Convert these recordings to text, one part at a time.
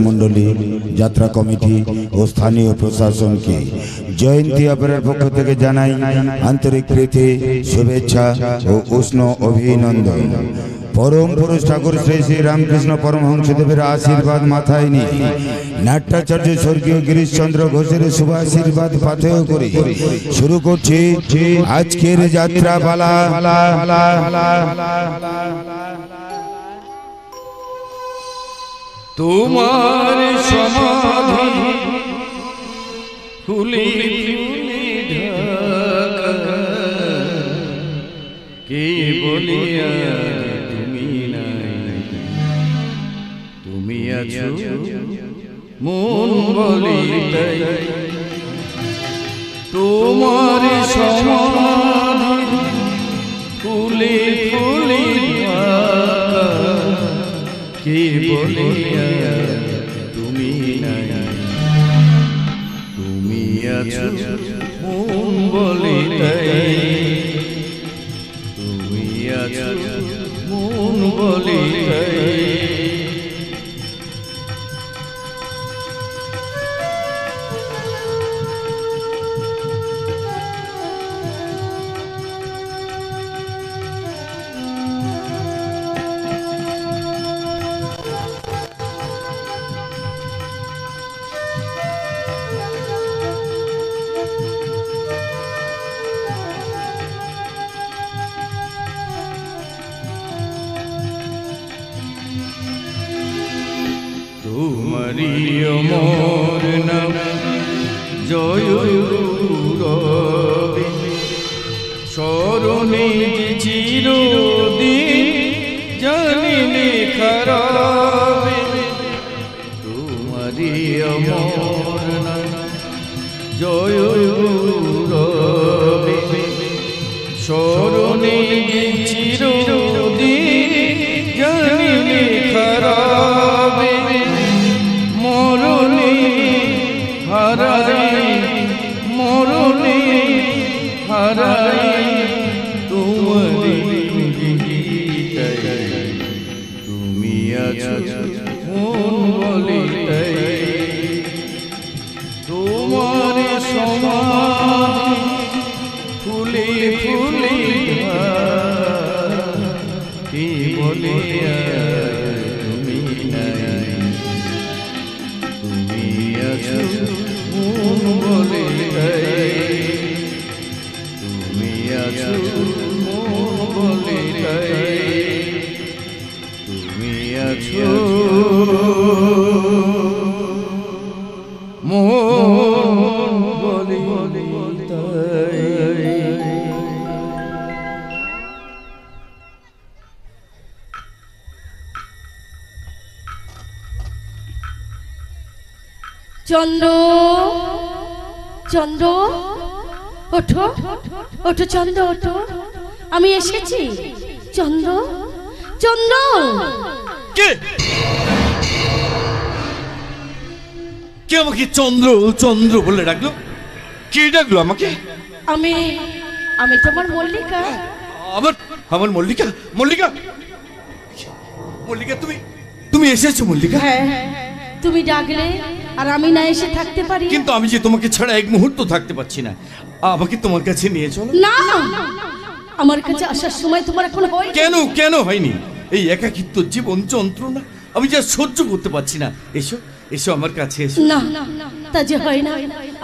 মন্ডলী, যাত্রা কমিটি ও স্থানীয় প্রশাসনকে জয়ন্তী অপেরার পক্ষ থেকে জানাই আন্তরিক প্রীতি, শুভেচ্ছা ও উষ্ণ অভিনন্দন। পরম পুরুষ ঠাকুর শ্রী শ্রী রামকৃষ্ণ পরমহংসদেবের আশীর্বাদ মাথায় নিয়ে নাট্যাচার্য স্বর্গীয় গিরিশচন্দ্র ঘোষের শুভ আশীর্বাদ পাথেয় করে শুরু করছি আজকের যাত্রাপালা। তোমার সমাধি ফুলি ঢাকা, কে বলিয়া তুমি নাই, তুমি আছো মন বলি তাই। তোমার সমাধি ফুলি ফুলি ঢাকা, কে বলিয়া তুমি নাই, তুমি আছো মন বলি তাই, তুমি আছো মন বলি তাই। তোমারি অমর নাম জয় রবি, স্মরণে চিরদিন জানিলে খারাবে। তোমারি অমর নাম জয় রবি, স্মরণে চিরদিন জানিলে খারাবে। মরণে হারাই, মরণে হারাই তোমারি গীতায়, তুমি আছো মন বলি তাই। তোমার সমাধি ফুলে ফুলে কে বলিয়া তুমি নাই, তুমি আছো মন বলি তাই, তুমি আছো মন বলি তাই, তুমি আছো মন বলি তাই। চন্দ্র, চন্দ্র ওঠো, ওঠো চন্দ্র ওঠো, আমি এসেছি। চন্দ্র, চন্দ্র। কে কে আমাকে চন্দ্র চন্দ্র বলে ডাকলো? কে ডাকলো আমাকে? আমি আমি তোমার মল্লিকা। আমার আমার মল্লিকা, মল্লিকা, মল্লিকা, তুমি তুমি এসেছো মল্লিকা? হ্যাঁ, তুমি ডাকলে আর আমি না এসে থাকতে পারি? কিন্তু আমি যে তোমাকে ছাড়া এক মুহূর্ত থাকতে পারছি না, আমাকে তোমার কাছে নিয়ে চলো। না, আমার কাছে আসার সময় তোমার এখন হয়? কেন কেন হয়নি? এই একাকিত্ব জীবন যন্ত্রণা আমি যা সহ্য করতে পারছি না। এসো এসো আমার কাছে এসো। না, তা যে হয় না।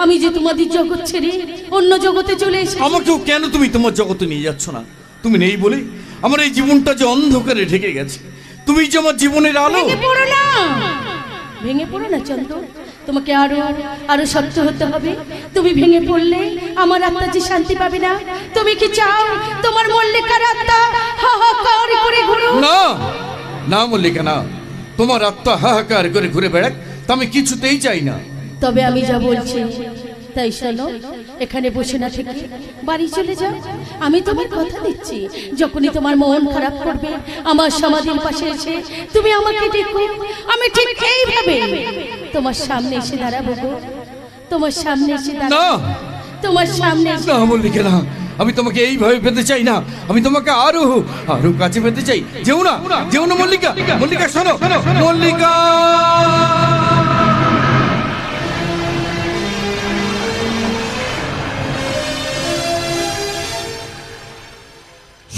আমি যে তোমাদের জগৎ ছেড়ে অন্য জগতে চলে এসেছি। আমাকেও কেন তুমি তোমার জগতে নিয়ে যাচ্ছ না? তুমি নেই বলে আমার এই জীবনটা যে অন্ধকারে ঢেকে গেছে। তুমি যে আমার জীবনের আলো। ভেঙে পড়ো না, ভেঙে পড়ো না চন্দ্র, তোমাকে আরো আরো শক্ত হতে হবে। তুমি ভেঙে পড়লে আমার আত্মা যে শান্তি পাবে না। তুমি কি চাও তোমার মল্লিকার আত্মা হাহাকার করে ঘুরুক? না না মল্লিকা, না, তোমার আত্মা হাহাকার করে ঘুরে বেড়াক তা আমি কিছুতেই চাই না। তবে আমি যা বলছি তাই শোনো, এখানে বসে না থেকে বাড়ি চলে যাও। আমি তোমার কথা দিচ্ছি, যখনই তোমার মন খারাপ করবে আমার সমাধির পাশে এসে তুমি আমাকে ডেকো, আমি ঠিক এইভাবে তোমার সামনে এসে দাঁড়াবো গো। তোমার সামনে এসে দাঁড়াবো, তোমার সামনে এসে। না মল্লিকা, না, আমি তোমাকে এইভাবে পেতে চাই না, আমি তোমাকে আরো আরো কাছে পেতে চাই। যেও না, যেও না মল্লিকা, মল্লিকা শোনো, মল্লিকা।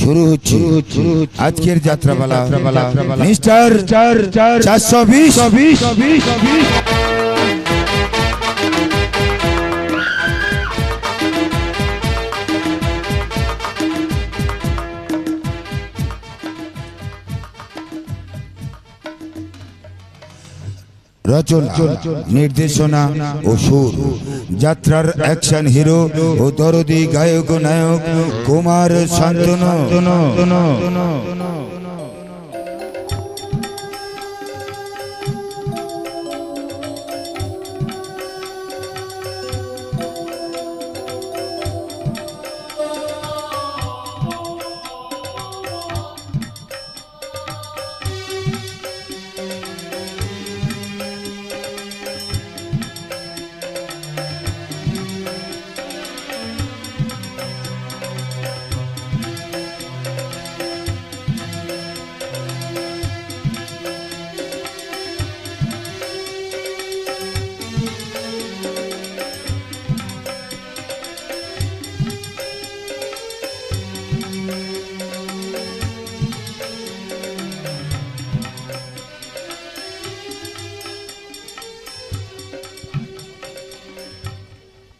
শুরু হচ্ছে আজকের যাত্রাপালা মিস্টার 420। রচনা, নির্দেশনা ও সুর যাত্রার অ্যাকশন হিরো ও দরদি গায়ক ও নায়ক কুমার শান্তনু।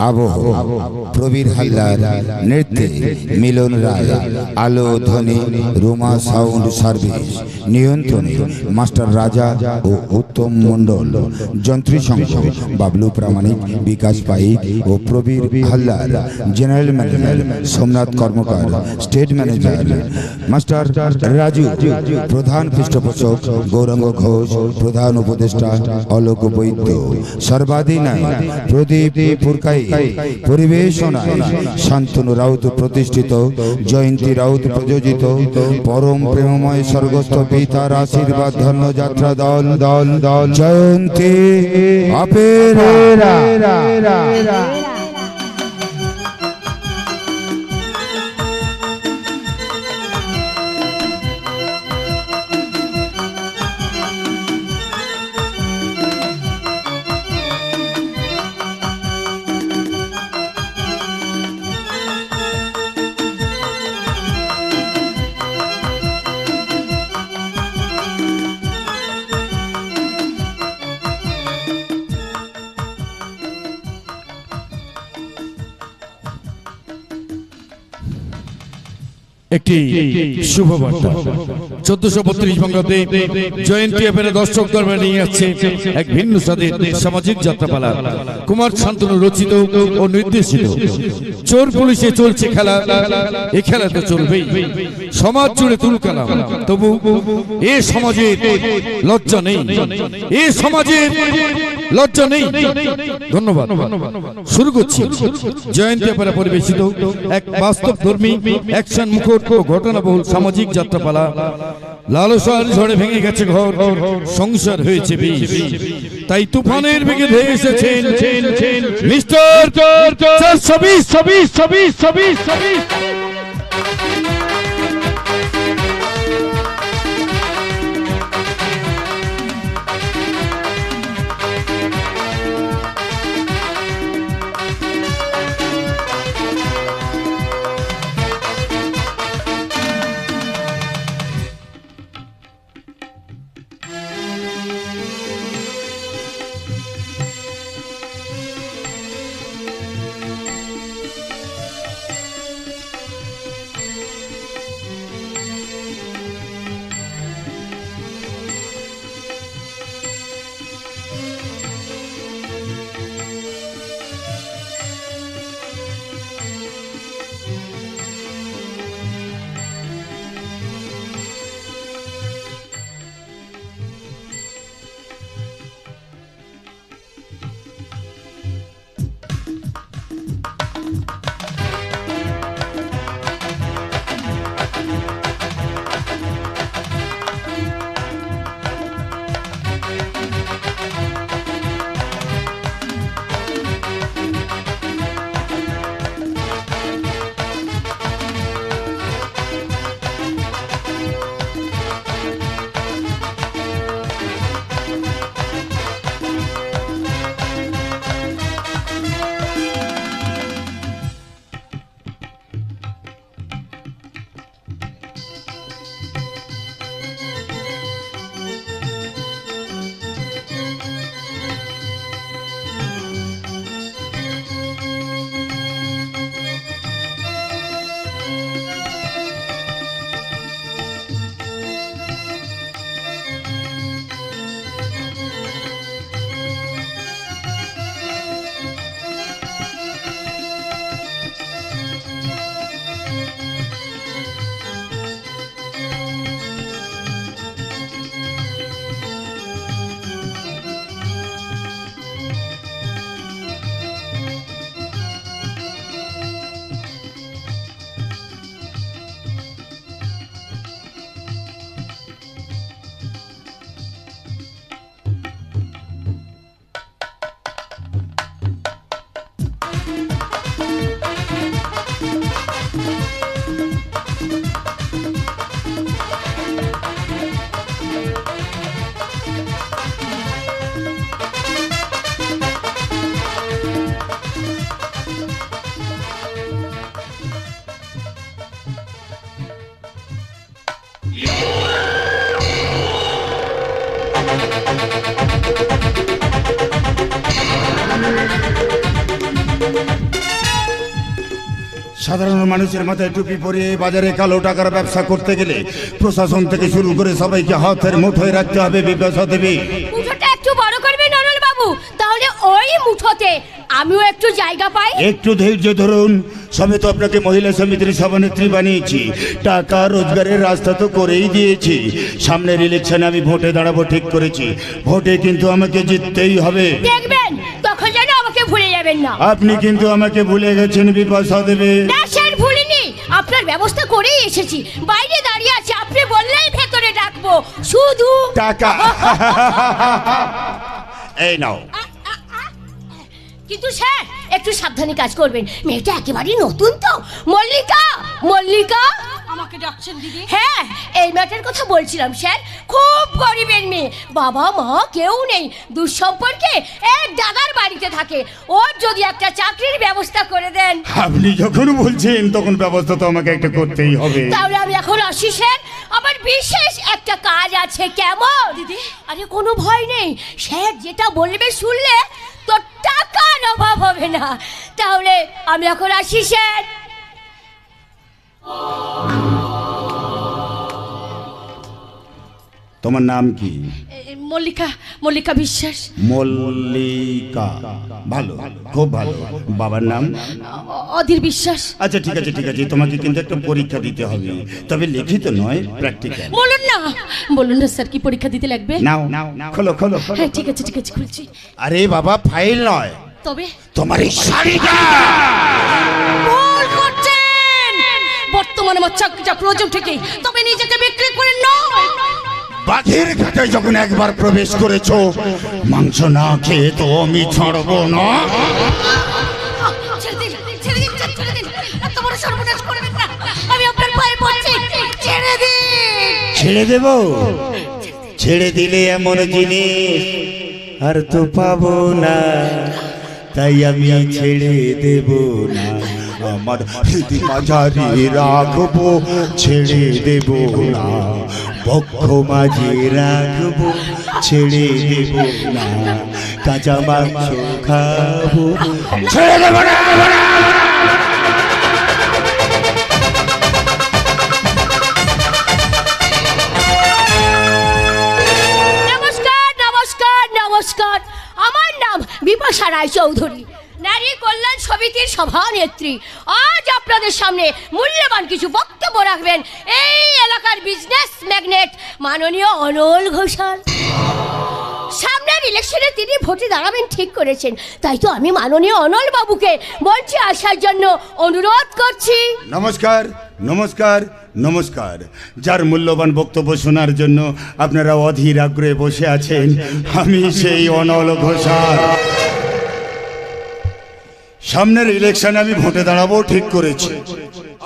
আবহ প্রবীর হালদার, নৃত্যে মিলন রায়, আলো ধ্বনি রুমা সাউন্ড সার্ভিস, নিয়ন্ত্রণে মাস্টার রাজা ও উত্তম মণ্ডল, যন্ত্রী সংঘ বাবলু প্রামাণিক, বিকাশ পাইক ও প্রবীর হালদার, জেনারেল ম্যানেজার সোমনাথ কর্মকার, স্টেট ম্যানেজার মাস্টার রাজু, প্রধান পৃষ্ঠপোষক গৌরাঙ্গ ঘোষ, প্রধান উপদেষ্টা অলোক বৈদ্য, সর্বাধিনায়ক প্রদীপ পুরকাই, পরিবেশনায় শান্তনু রাউত প্রতিষ্ঠিত, জয়ন্তী রাউত প্রযোজিত, পরম প্রেমময় স্বর্গস্থ পিতার আশীর্বাদ ধন্য যাত্রা দল জয়ন্তী অপেরা। একটি শুভবার্তা। 1432 বঙ্গাব্দে জয়ন্তী অপেরা দর্শক দরবারে নিয়ে যাচ্ছে এক ভিন্ন স্বাদের সামাজিক যাত্রাপালা। কুমার শান্তনু রচিত ও নির্দেশিত। চোর পুলিশে চলছে খেলা, এই খেলা তো চলবেই, সমাজ জুড়ে তুলকালাম, তবু এ সমাজের লজ্জা নেই, এ সমাজের লজ্জা নেই। ধন্যবাদ। শুরু করছি জয়ন্তী অপেরা পরিবেশিত এক বাস্তবধর্মী অ্যাকশন মুখর ও ঘটনাবহুল সামাজিক যাত্রাপালা। লালসার ঝড়ে ভেঙে গেছে ঘর, সংসার হয়েছে বিষ, তাই তুফানের বেগে ধেয়ে এসেছেন মিস্টার 420। সাধারণ মানুষের মাথায় টুপি পরিয়ে বাজারে কালো টাকার ব্যবসা করতে গেলে প্রশাসন থেকে শুরু করে সবাইকে হাতের মুঠোয় রাখতে হবে বিপাশা দেবী। মুঠোটা একটু বড় করবেন অনল বাবু, তাহলে ওই মুঠোতে আমিও একটু জায়গা পাই। একটু ধৈর্য ধরুন, সবে তো আপনাকে মহিলা সমিতির সভানেত্রী বানিয়েছি, টাকা রোজগারের রাস্তা তো করেই দিয়েছি। সামনের ইলেকশনে আমি ভোটে দাঁড়াবো ঠিক করেছি, ভোটে কিন্তু আমাকে জিততেই হবে। দেখবেন তখন যেন আমাকে ভুলে যাবেন না। আপনি কিন্তু আমাকে ভুলে গেছেন বিপাশা দেবী। না স্যার, ভুলিনি, আপনার ব্যবস্থা করেই এসেছি। বাইরে দাঁড়িয়ে আছে, আপনি বললেই ভেতরে ডাকবো, শুধু টাকা এই নাও। কিন্তু স্যার একটু সাবধানে কাজ করবেন, মেয়েটা একেবারেই নতুন তো। মল্লিকা, মল্লিকা আমাকে ডাকছেন দিদি? হ্যাঁ, এই মেয়েটার কথা বলছিলাম স্যার। খুব গরিবের মেয়ে, বাবা মা কেউ নেই, দুঃসম্পর্কে এক দাদার বাড়িতে থাকে। ওর যদি একটা চাকরির ব্যবস্থা করে দেন। আপনি যখন বলছেন তখন ব্যবস্থা তো আমাকে একটা করতেই হবে। তাহলে আমি এখন আসি স্যার, আমার বিশেষ একটা কাজ আছে। কেমন দিদি? আরে কোনো ভয় নেই, স্যার যেটা বলবে শুনলে তো টাকার অভাব হবে না। তাহলে আমি এখন আসি স্যার। তোমার নাম কি? মল্লিকা, মল্লিকা বিশ্বাস। মল্লিকা, ভালো, খুব ভালো। বাবার নাম? অধীর বিশ্বাস। আচ্ছা ঠিক আছে ঠিক আছে, তোমাকে কিন্তু একটা পরীক্ষা দিতে হবে, তবে লিখিত নয়, প্র্যাকটিক্যাল। বলুন না, বলুন না স্যার, কি পরীক্ষা দিতে লাগবে? নাও খোলো খোলো। হ্যাঁ ঠিক আছে ঠিক আছে, খুলছি। আরে বাবা, ফাইল নয়, তবে তোমার এই শাড়িটা। ভুল করছেন, বর্তমানে আমার চাকরিটা প্রয়োজন ঠিকই, তবে নিজেকে বিক্রি করে নয়। বাঘের ঘাটে যখন একবার প্রবেশ করেছো, মাংস না খেয়ে তো আমি ছাড়বো না। ছেড়ে দিন, ছেড়ে দিন, ছেড়ে দিন, এত বড় সর্বনাশ করবেন না, আমি আপনার পায়ে পড়ছি, ছেড়ে দিন। ছেড়ে দেব? ছেড়ে দিলে এমন জিনিস আর তো পাবো না, তাই আমি ছেড়ে দেব না। আমার হৃদি মাঝারি রাখবো, ছেড়ে দেব না। বক্ষ মাঝে রাখবো, ছেড়ে দেব না। কাঁচা মাংস খাবো, ছেড়ে দেব না। নমস্কার নমস্কার নমস্কার, আমার নাম বিপাশা রায়চৌধুরী, নারী কল্যাণ সমিতির সভানেত্রী। আজ আপনাদের সামনে মূল্যবান কিছু বক্তব্য রাখবেন এই এলাকার বিজনেস ম্যাগনেট মাননীয় অনল ঘোষাল। সামনের ইলেকশনে তিনি ভোটে দাঁড়াবেন ঠিক করেছেন, তাই তো আমি মাননীয় অনল বাবুকে মঞ্চে আসার জন্য অনুরোধ করছি। নমস্কার নমস্কার নমস্কার। যার মূল্যবান বক্তব্য শোনার জন্য আপনারা অধীর আগ্রহে বসে আছেন, আমি সেই অনল ঘোষাল। সামনের ইলেকশনে আমি ভোটে দাঁড়াবো ঠিক করেছি।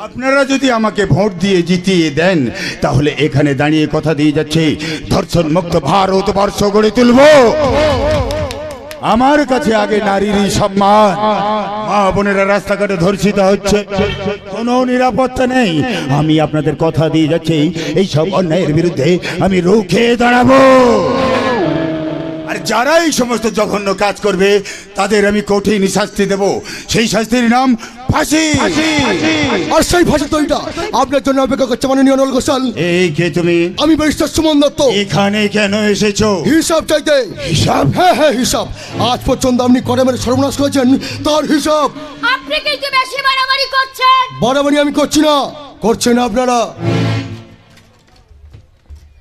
আপনারা যদি আমাকে ভোট দিয়ে জিতিয়ে দেন, তাহলে এখানে দাঁড়িয়ে কথা দিয়ে যাচ্ছে, ধর্ষণ মুক্ত ভারতবর্ষ গড়ে তুলব। আমার কাছে আগে নারীরই সম্মান। মা বোনেরা রাস্তাঘাটে ধর্ষিত হচ্ছে, কোনো নিরাপত্তা নেই। আমি আপনাদের কথা দিয়ে যাচ্ছি, এই সব অন্যায়ের বিরুদ্ধে আমি রুখে দাঁড়াবো। আর যারা এই সমস্ত জঘন্য কাজ করবে তাদের আমি কঠিন শাস্তি দেব, সেই শাস্তির নাম ফাঁসি। আর সেই ফাঁসি তৈরিটা আপনার জন্য অপেক্ষা করছে মাননীয় অনল ঘোষাল। এই কে তুমি? আমি ব্যারিস্টার সুমন দত্ত। এখানে কেন এসেছো? হিসাব চাইতে। হিসাব? হ্যাঁ হ্যাঁ হিসাব। আজ পর্যন্ত আপনি করে মেরে সর্বনাশ করেছেন, তার হিসাব। আপনি কিন্তু বেশি বাড়াবাড়ি করছেন। বাড়াবাড়ি আমি করছি না, করছেন আপনারা।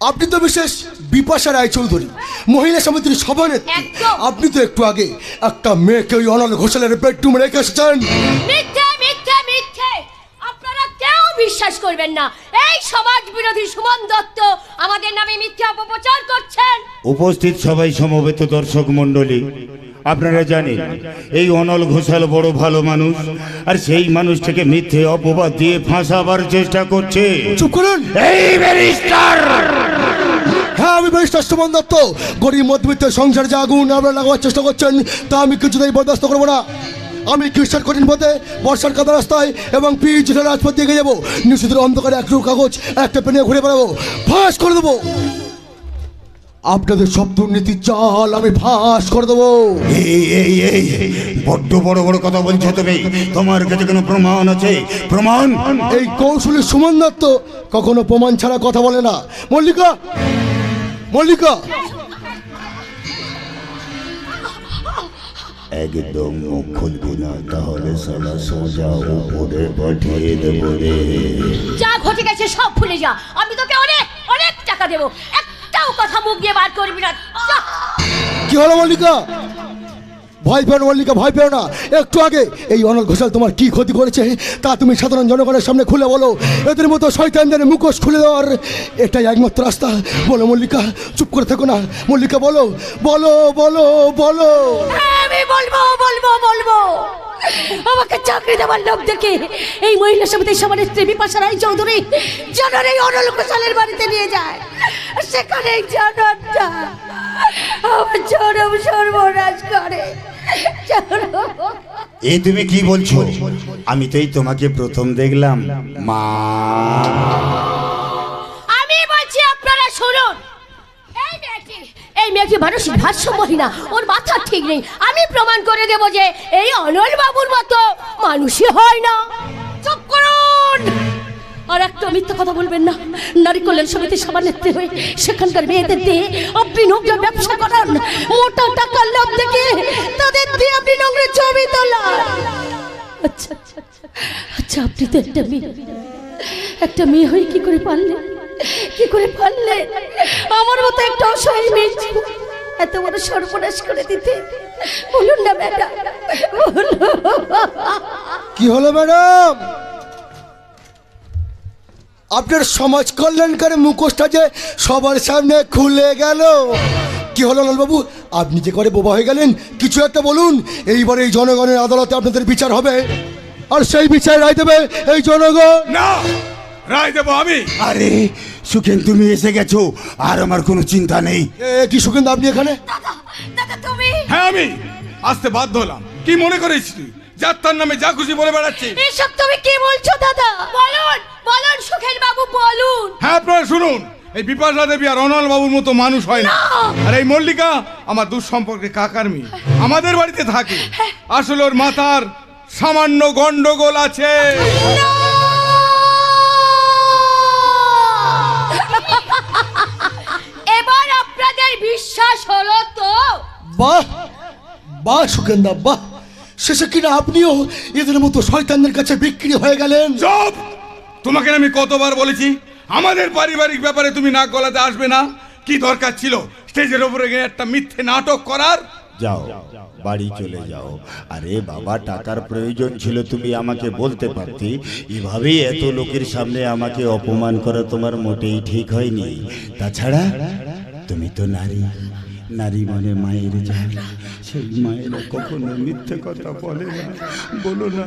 আপনি তো বিশেষ বিপাশা রায়চৌধুরী, মহিলা সমিতির সভানেত্রী। একদম। আপনি তো একটু আগে একটা মেয়েকে ওই অনল ঘোষালের বেডরুমে রেখে এসেছেন। মিথ্যে মিথ্যে মিথ্যে, আপনারা কেউ বিশ্বাস করবেন না। এই সমাজ বিরোধী সুমন দত্ত আমাদের নামে মিথ্যা অপপ্রচার করছেন। উপস্থিত সবাই সমবেত দর্শক মণ্ডলী, আপনারা জানেন এই অনল ঘোষাল বড় ভালো মানুষ, আর সেই মানুষটাকে মিথ্যে অপবাদ দিয়ে ফাঁসাবার চেষ্টা করছে। চুপ করুন। এই ব্যারিস্টার! হ্যাঁ আমি ব্যারিস্টার সুমন দত্ত। গরিব মধ্যবিত্ত সংসার যে আগুন আপনারা লাগাবার চেষ্টা করছেন, তা আমি কিছুতেই বরদাস্ত করবো না। আমি গ্রীষ্মের কঠিন পথে, বর্ষার কাদা রাস্তায় এবং পিচ রাজপথ দিয়ে যাবো। নিশ্চিত অন্ধকারে এক কাগজ একটা পেনে ঘুরে বেড়াবো, ফাঁস করে দেবো। আপনাদের সব দুর্নীতির জাল আমি ফাঁস করে দেবো। এই বড্ড বড় বড় কথা বলছো তুমি। তোমার কাছে কোনো প্রমাণ আছে? প্রমাণ? এই কৌশলী সুমন দত্ত কখনো প্রমাণ ছাড়া কথা বলে না। মল্লিকা, মল্লিকা, একদম মুখ খুলবি না, তাহলে সালা সোজা উপরে পাঠিয়ে দেবো রে। যা ঘটে গেছে সব ভুলে যা। আমি তোকে অনেক অনেক টাকা দেবো, একটাও কথা মুখ দিয়ে বার করবি না। যা। কি হলো মল্লিকা? ভয় পেও না মল্লিকা, ভয় পেও না। একটু আগে এই অনল ঘোষাল তোমার কি ক্ষতি করেছে তা তুমি সাধারণ জনগণের সামনে খুলে বলো। এদের মতো শয়তানদের মুখোশ খুলে দেওয়ার এটাই একমাত্র রাস্তা। বলো মল্লিকা, চুপ করে থেকো না। মল্লিকা বলো, বলো বলো বলো। আমি বলবো বলবো বলবো। আমাকে চাকরি দেওয়ার লোক দেখে এই মহিলা সমিতির সমানের স্ত্রী বিপাশা রায় চৌধুরী জানার এই অনল ঘোষালের বাড়িতে নিয়ে যায়। সেখানে জানারটা আমার চরম সর্বনাশ করে। এ তুমি কি বলছো? আমি তো এই তোমাকে প্রথম দেখলাম মা। আমি বলছি আপনারা শুনুন। এই মেয়েটি মানসিক ভারসাম্যহীন না, ওর মাথা ঠিক নেই। আমি প্রমাণ করে দেব যে এই অনল বাবুর মতো মানুষই হয় না। চুপ করুন। আর একটা মিথ্যা কথা বলবেন না। নারী কল্যাণ সমিতির সভানেত্রী হয়ে সেখানকার মেয়েদের দিয়ে আপনি নোংরা ব্যবসা করান। মোটা টাকার লোভ দেখে তাদের দিয়ে আপনি নোংরা ছবি তোলান। আচ্ছা আচ্ছা আচ্ছা, আপনি তো একটা মেয়ে হয়ে কি করে পারলেন? কি করে পারলেন আমার মতো একটা অসহায় মেয়ে এত বড় সর্বনাশ করে দিতে? বলুন না ম্যাডাম, কি হলো ম্যাডাম? আপনার সমাজ কল্যাণকারী মুখোশটা যে সবার সামনে খুলে গেল। কি হলো লালবাবু, আপনি যে করে বোবা হয়ে গেলেন? কিছু একটা বলুন। এইবার এই জনগণের আদালতে আপনাদের বিচার হবে, আর সেই বিচার রায় দেবে এই জনগণ। না, রায় দেবো আমি। আরে সুখেন, তুমি এসে গেছো, আর আমার কোনো চিন্তা নেই। কি সুখেন্দু, আপনি এখানে? দাদা তুমি? হ্যাঁ, আমি আসতে বাধ্য হলাম। কি মনে করেছিস তুই যাত্রার নামে যা খুশি বলে বেড়াচ্ছি? এসব তুমি কি বলছো দাদা? বলুন বলুন সুখেন বাবু বলুন। হ্যাঁ, আপনারা শুনুন। এই বিপাশা দেবী আর অনল বাবুর মতো মানুষ হয় না। আর এই মল্লিকা আমার দুঃসম্পর্কে কাকার মেয়ে, আমাদের বাড়িতে থাকে। আসলে ওর মাথার সামান্য গন্ডগোল আছে। এবার আপনাদের বিশ্বাস হলো তো? বাহ বাহ সুখেন্দা, বাহ। শেষে কিনা আপনিও এদের মতো শয়তানদের কাছে বিক্রি হয়ে গেলেন। চুপ! তোমাকে আমি কতবার বলেছি আমাদের পারিবারিক ব্যাপারে তুমি নাক গলাতে আসবে না? কি দরকার ছিল স্টেজের উপরে গিয়ে একটা মিথ্যে নাটক করার? যাও, বাড়ি চলে যাও। আরে বাবা, টাকার প্রয়োজন ছিল, তুমি আমাকে বলতে পারতে। এভাবেই এত লোকের সামনে আমাকে অপমান করা তোমার মোটেই ঠিক হয়নি। তাছাড়া তুমি তো নারী, নারী মানে মায়ের জান। সেই মায়েরা কখনো মিথ্যে কথা বলে না। বলো না,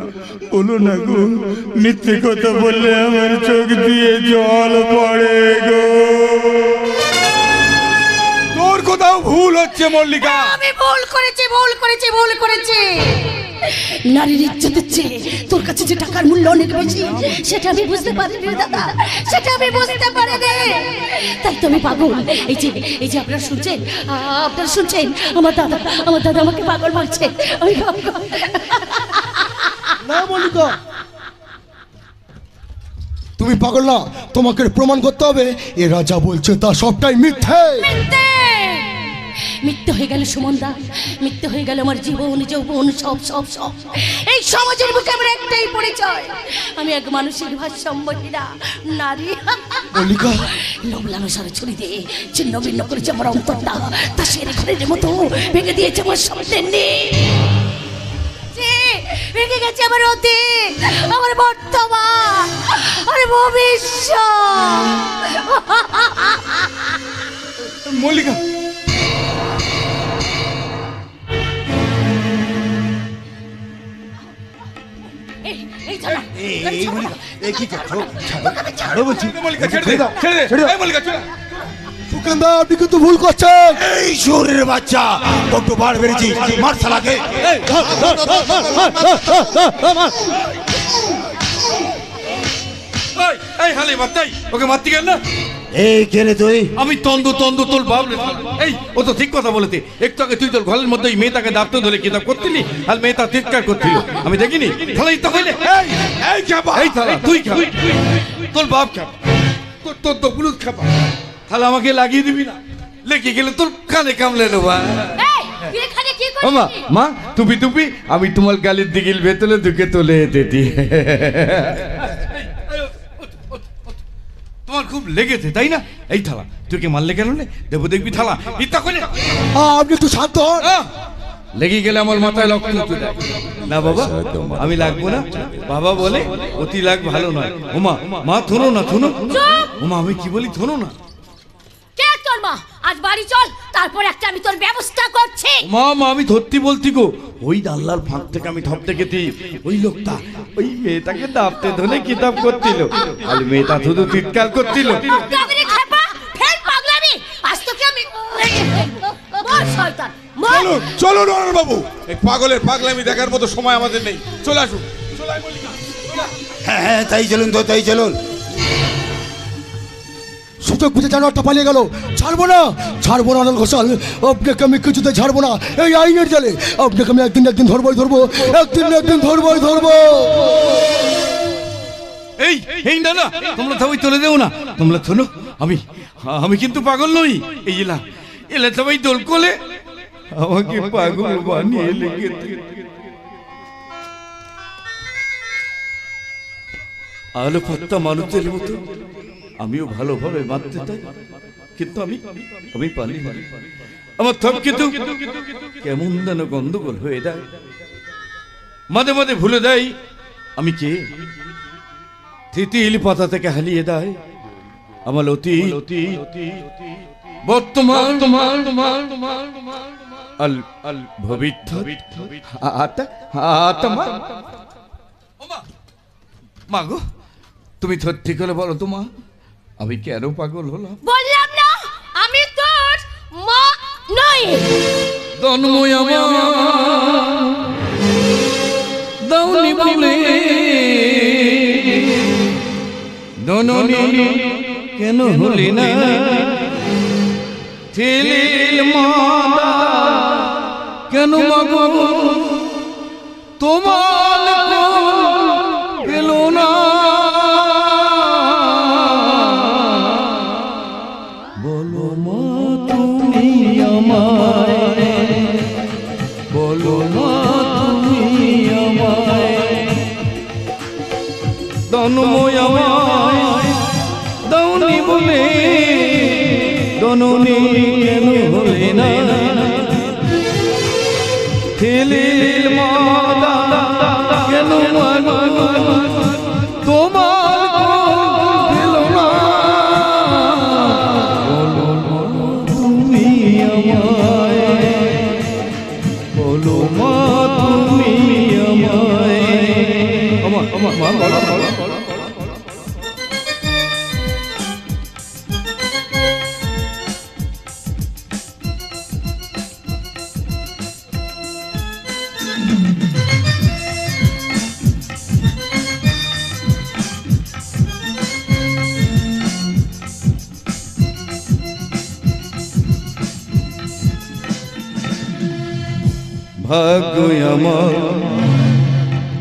বলো না গো, মিথ্যে কথা বললে আমার চোখ দিয়ে জল পড়ে গো। তোর কোথাও ভুল হচ্ছে মল্লিকা। আমি ভুল করেছি, ভুল করেছি, ভুল করেছি। নারীর ইজ্জতের চেয়ে তোর কাছে যে টাকার মূল্য অনেক বেশি, সেটা আমি বুঝতে পারিনি দাদা, সেটা আমি বুঝতে পারিনি। তাই তো আমি পাগল। এই যে আপনারা শুনছেন, আপনারা শুনছেন, আমার দাদা আমাকে পাগল মারছে। আমি পাগল। না মল্লিকা, তুমি পাগল না। তোমাকে প্রমাণ করতে হবে এরা যা বলছে তা সবটাই মিথ্যে। মিথ্যে হয়ে গেল সুমনদা, মিথ্যে হয়ে গেল আমার জীবন যৌবন, সব সব সব। এই সমাজের মুখে আমার একটাই পরিচয়, আমি এক মানুষের ভারসাম্যহীনা নারী। মল্লিকা, লোভ লালসার ছুরি দিয়ে ছিন্ন ভিন্ন করেছে আমার অন্তরটা, তা সেরে ঘরের মতো ভেঙে দিয়েছে আমার স্বপ্নের নেই। ভেঙে গেছে আমার অতীত, আমার বর্তমান, আর ভবিষ্যৎ। মল্লিকা, মল্লিকা ছেড়ে দে, ছেড়ে দে। এই মল্লিকা চলে। সুকেন্দা, আপনি কিন্তু ভুল করছেন। এই শহরের বাচ্চা বড্ড বাড় বেড়েছি, মার শালাকে। এই হালে বাচ্চাই, ওকে মারতে গেল না? এই কে রে তুই? আমি তন্দ তোর বাপ রে। এই ও তো ঠিক কথা বলেছে, একটু আগে তুই তোর ঘরের মধ্যে ওই মেয়েটাকে দাপতে ধরে কিতাব করতিলি, আর মেয়েটা চিৎকার করছিল, আমি দেখিনি। তাহলে এই তো কইলে এই খাবা, এই তাহলে তুই খা, তোর বাপ খা, তোর তো পুলুত খাবা, তাহলে আমাকে লাগিয়ে দিবি না? লেগে গেলে তোর কানে কামলে নেবো। এই তুই এখানে কি ও মা, করছিস? মা টুপি আমি তোমার গালের দিকে ভেতরে ঢুকে তোলে দিতি। তোমার খুব লেগেছে তাই না? এই থালা তুই কে মারলে কেন? দেবো দেখবি থালা ইত্যা করে। আপনি একটু শান্ত হন। লেগে গেলে আমার মাথায় রক্ত উঠে যায়। না বাবা আমি লাগবো না, বাবা বলে অতি লাগ ভালো নয়। ওমা মা থোনো না, থোনো। ওমা আমি কি বলি, থোনো না। কে তোর মা? আজ বাড়ি চল, তারপর একটা আমি তোর ব্যবস্থা করছি। মা আমি ধরতি বলতি গো, ওই দাল্লার ফাঁক থেকে আমি ধপ দেখেছি ওই লোকটা ওই মেয়েটাকে দাপতে ধরে কিতাব করছিল, আর মেয়েটা শুধু চিৎকার করছিল। পাগলামি খেপা, ফের পাগলামি। আজ তোকে আমি মার শয়তান মার। চলুন অনল বাবু, এই পাগলের পাগলামি দেখার মতো সময় আমাদের নেই। চলে আসুন। হ্যাঁ হ্যাঁ তাই চলুন তো, তাই চলুন। সুযোগ বুঝে জানোয়ারটা পালিয়ে গেল। ছাড়বো না অনল ঘোষাল, আপনাকে আমি কিছুতে ছাড়বো না। এই আইনের জালে আপনাকে আমি একদিন ধরবো, একদিন ধরবো। এই না না তোমরা সবাই চলে দেও না, তোমরা শোনো, আমি কিন্তু পাগল নই। এই এলা সবাই দোল কোলে আমাকে পাগল বানিয়ে লেগেছে। আলো ফাত্তা মানুষের মতো আমিও ভালোভাবে বাঁধতে চাই, কিন্তু আমি পারি না। আমার সব কিন্তু কেমন যেন গন্ডগোল হয়ে যায়, মাঝে মাঝে ভুলে যাই আমি কে। তিতিল পাতা থেকে হারিয়ে দেয় আমার অতীত, বর্তমান আল ভবিষ্যৎ। মা গো তুমি সত্যি করে বলো তো মা, আমি কেন পাগল হলাম? বললাম না আমি তোর মা নই। তন্ময় আমার দাউনি বলে দননি কেন হলি না? ছেলের মাতা কেন মাগো তোমার গেল না? বলো মা তুমি আমায়, বলো মা তুমি আমায়, তন্ময় আমায় দাউনি বলে দননি কেন হলে না? ছেলের মাতা কেন মাগো তোমার গেল না? বলো মা তুমি আমায়, বলো মা তুমি আমায়। আমার মা বলো ভাগ্য আমার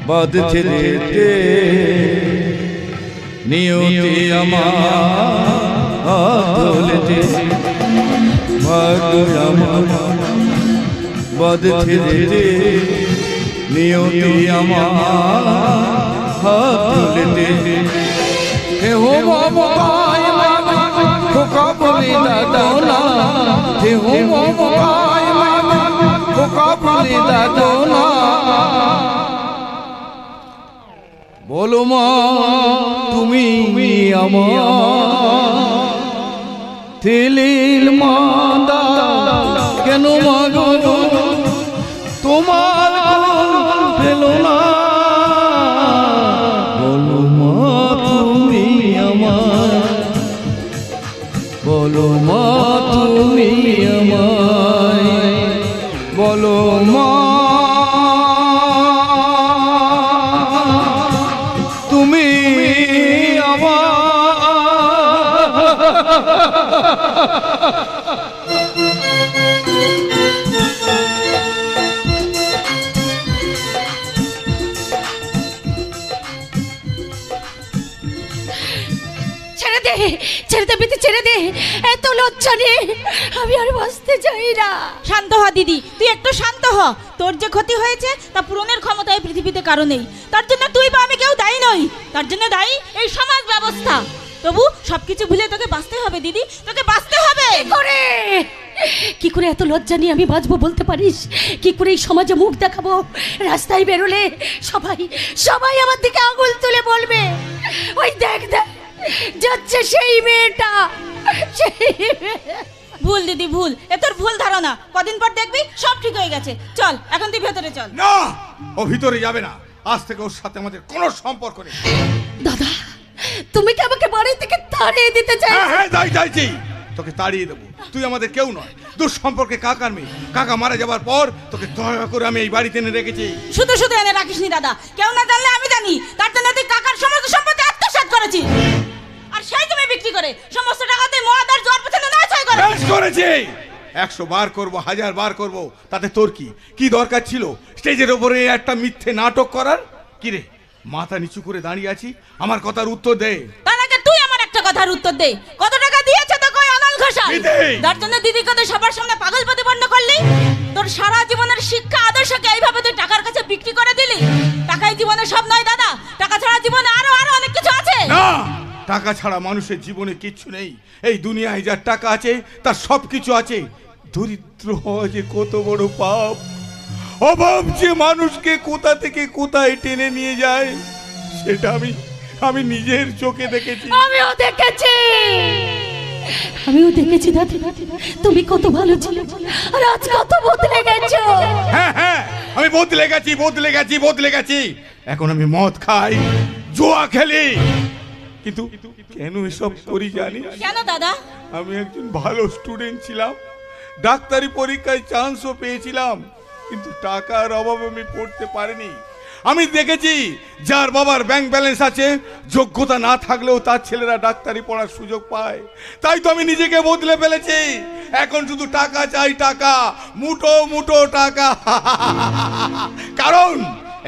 বাঁধছে যেতে, নিয়তি আমার হাত ধরেছে। ভাগ্য আমার বাঁধছে যেতে, নিয়তি আমার হাত ধরেছে। হে হো মমতায় মাগো খোকা বলে দাও না, হে হো মমতায় মাগো খোকা বলে দাও না। বলো মা তুমি আমার, ছেলের মাতা কেন মাগো তোমার পেলো না? বলো মা তুমি আমার, বলো মা তুমি আমায়, বলো মা তুমি আমার। ছেড়ে দে, ছেড়ে দে বিতি, ছেড়ে দে। এত লজ্জা নেই, আমি আর বাঁচতে চাই না। শান্ত হ দিদি, তুই একটু শান্ত হ। তোর যে ক্ষতি হয়েছে তা পূরণের ক্ষমতা এই পৃথিবীতে কারো নেই। তার জন্য তুই বা আমি কেউ দায়ী নই, তার জন্য দায়ী এই সমাজ ব্যবস্থা। তবু সবকিছু ভুলে তোকে বাঁচতে হবে দিদি, তোকে বাঁচতে হবে। কি করে এত লজ্জা নিয়ে আমি বাঁচবো বলতে পারিস? কি করে এই সমাজে মুখ দেখাবো? রাস্তায় বেরোলে সবাই সবাই আমার দিকে আঙুল তুলে বলবে, ওই দেখ দেখ যাচ্ছে সেই মেয়েটা। ভুল দিদি ভুল, এ তোর ভুল ধারণা। কদিন পর দেখবি সব ঠিক হয়ে গেছে। চল এখন তুই ভেতরে চল। না, ও ভিতরে যাবে না। আজ থেকে ওর সাথে আমাদের কোনো সম্পর্ক নেই। দাদা, তুমি কি আমাকে বাড়ি থেকে তাড়িয়ে দিতে চাই? হ্যাঁ চাইছি, তোকে তাড়িয়ে দেবো। তুই আমাদের কেউ নয়, দুঃসম্পর্কে কাকার মেয়ে। কাকা মারা যাবার পর তোকে দয়া করে আমি এই বাড়িতে এনে রেখেছি। শুধু শুধু এনে রাখিসনি দাদা, কেউ না জানলে আমি জানি। তার জন্য তুই কাকার সমস্ত সম্পত্তি আত্মসাৎ করেছিস, আর সেই তুমি বিক্রি করে সমস্ত টাকা তুই মদ আর জোয়ার পেছনে নয় করেছি। 100 বার করবো, 1000 বার করবো, তাতে তোর কি? কি দরকার ছিল স্টেজের ওপরে একটা মিথ্যে নাটক করার? কি রে, মাথা নিচু করে দাঁড়িয়ে আছি, আমার কথার উত্তর দে। তার আগে তুই আমার একটা কথার উত্তর দে। কত টাকা দিয়েছে তোকে ওই অনল ঘোষাল? তার জন্য দিদিকে তুই সবার সামনে পাগল প্রতিপন্ন করলি। তোর সারা জীবনের শিক্ষা আদর্শকে এইভাবে তুই টাকার কাছে বিক্রি করে দিলি। টাকাই জীবনে সব নয় দাদা, টাকা ছাড়া জীবনে আরো অনেক কিছু আছে। না, টাকা ছাড়া মানুষের জীবনে কিচ্ছু নেই। এই দুনিয়ায় যার টাকা আছে তার সব কিছু আছে। দরিদ্র হওয়া যে কত বড় পাপ। অভাব যে মানুষকে কোথা থেকে কোথায় টেনে নিয়ে যায়, সেটা আমি নিজের চোখে দেখেছি। আমিও দেখেছি দাদা, তুমি কত ভালো ছিলে আর আজ কত বদলে গেছো। হ্যাঁ, আমি বদলে গেছি। এখন আমি মদ খাই, জুয়া খেলি। কিন্তু কেন এসব করি জানি? কেন দাদা? আমি একজন ভালো স্টুডেন্ট ছিলাম, ডাক্তারি পরীক্ষায় চান্সও পেয়েছিলাম, কিন্তু টাকার অভাবে আমি পড়তে পারিনি। আমি দেখেছি যার বাবার ব্যাংক ব্যালেন্স আছে, যোগ্যতা না থাকলেও তার ছেলেরা ডাক্তারি পড়ার সুযোগ পায়। তাই তো আমি নিজেকে বদলে ফেলেছি। এখন শুধু টাকা চাই, টাকা, মুঠো মুঠো টাকা। কারণ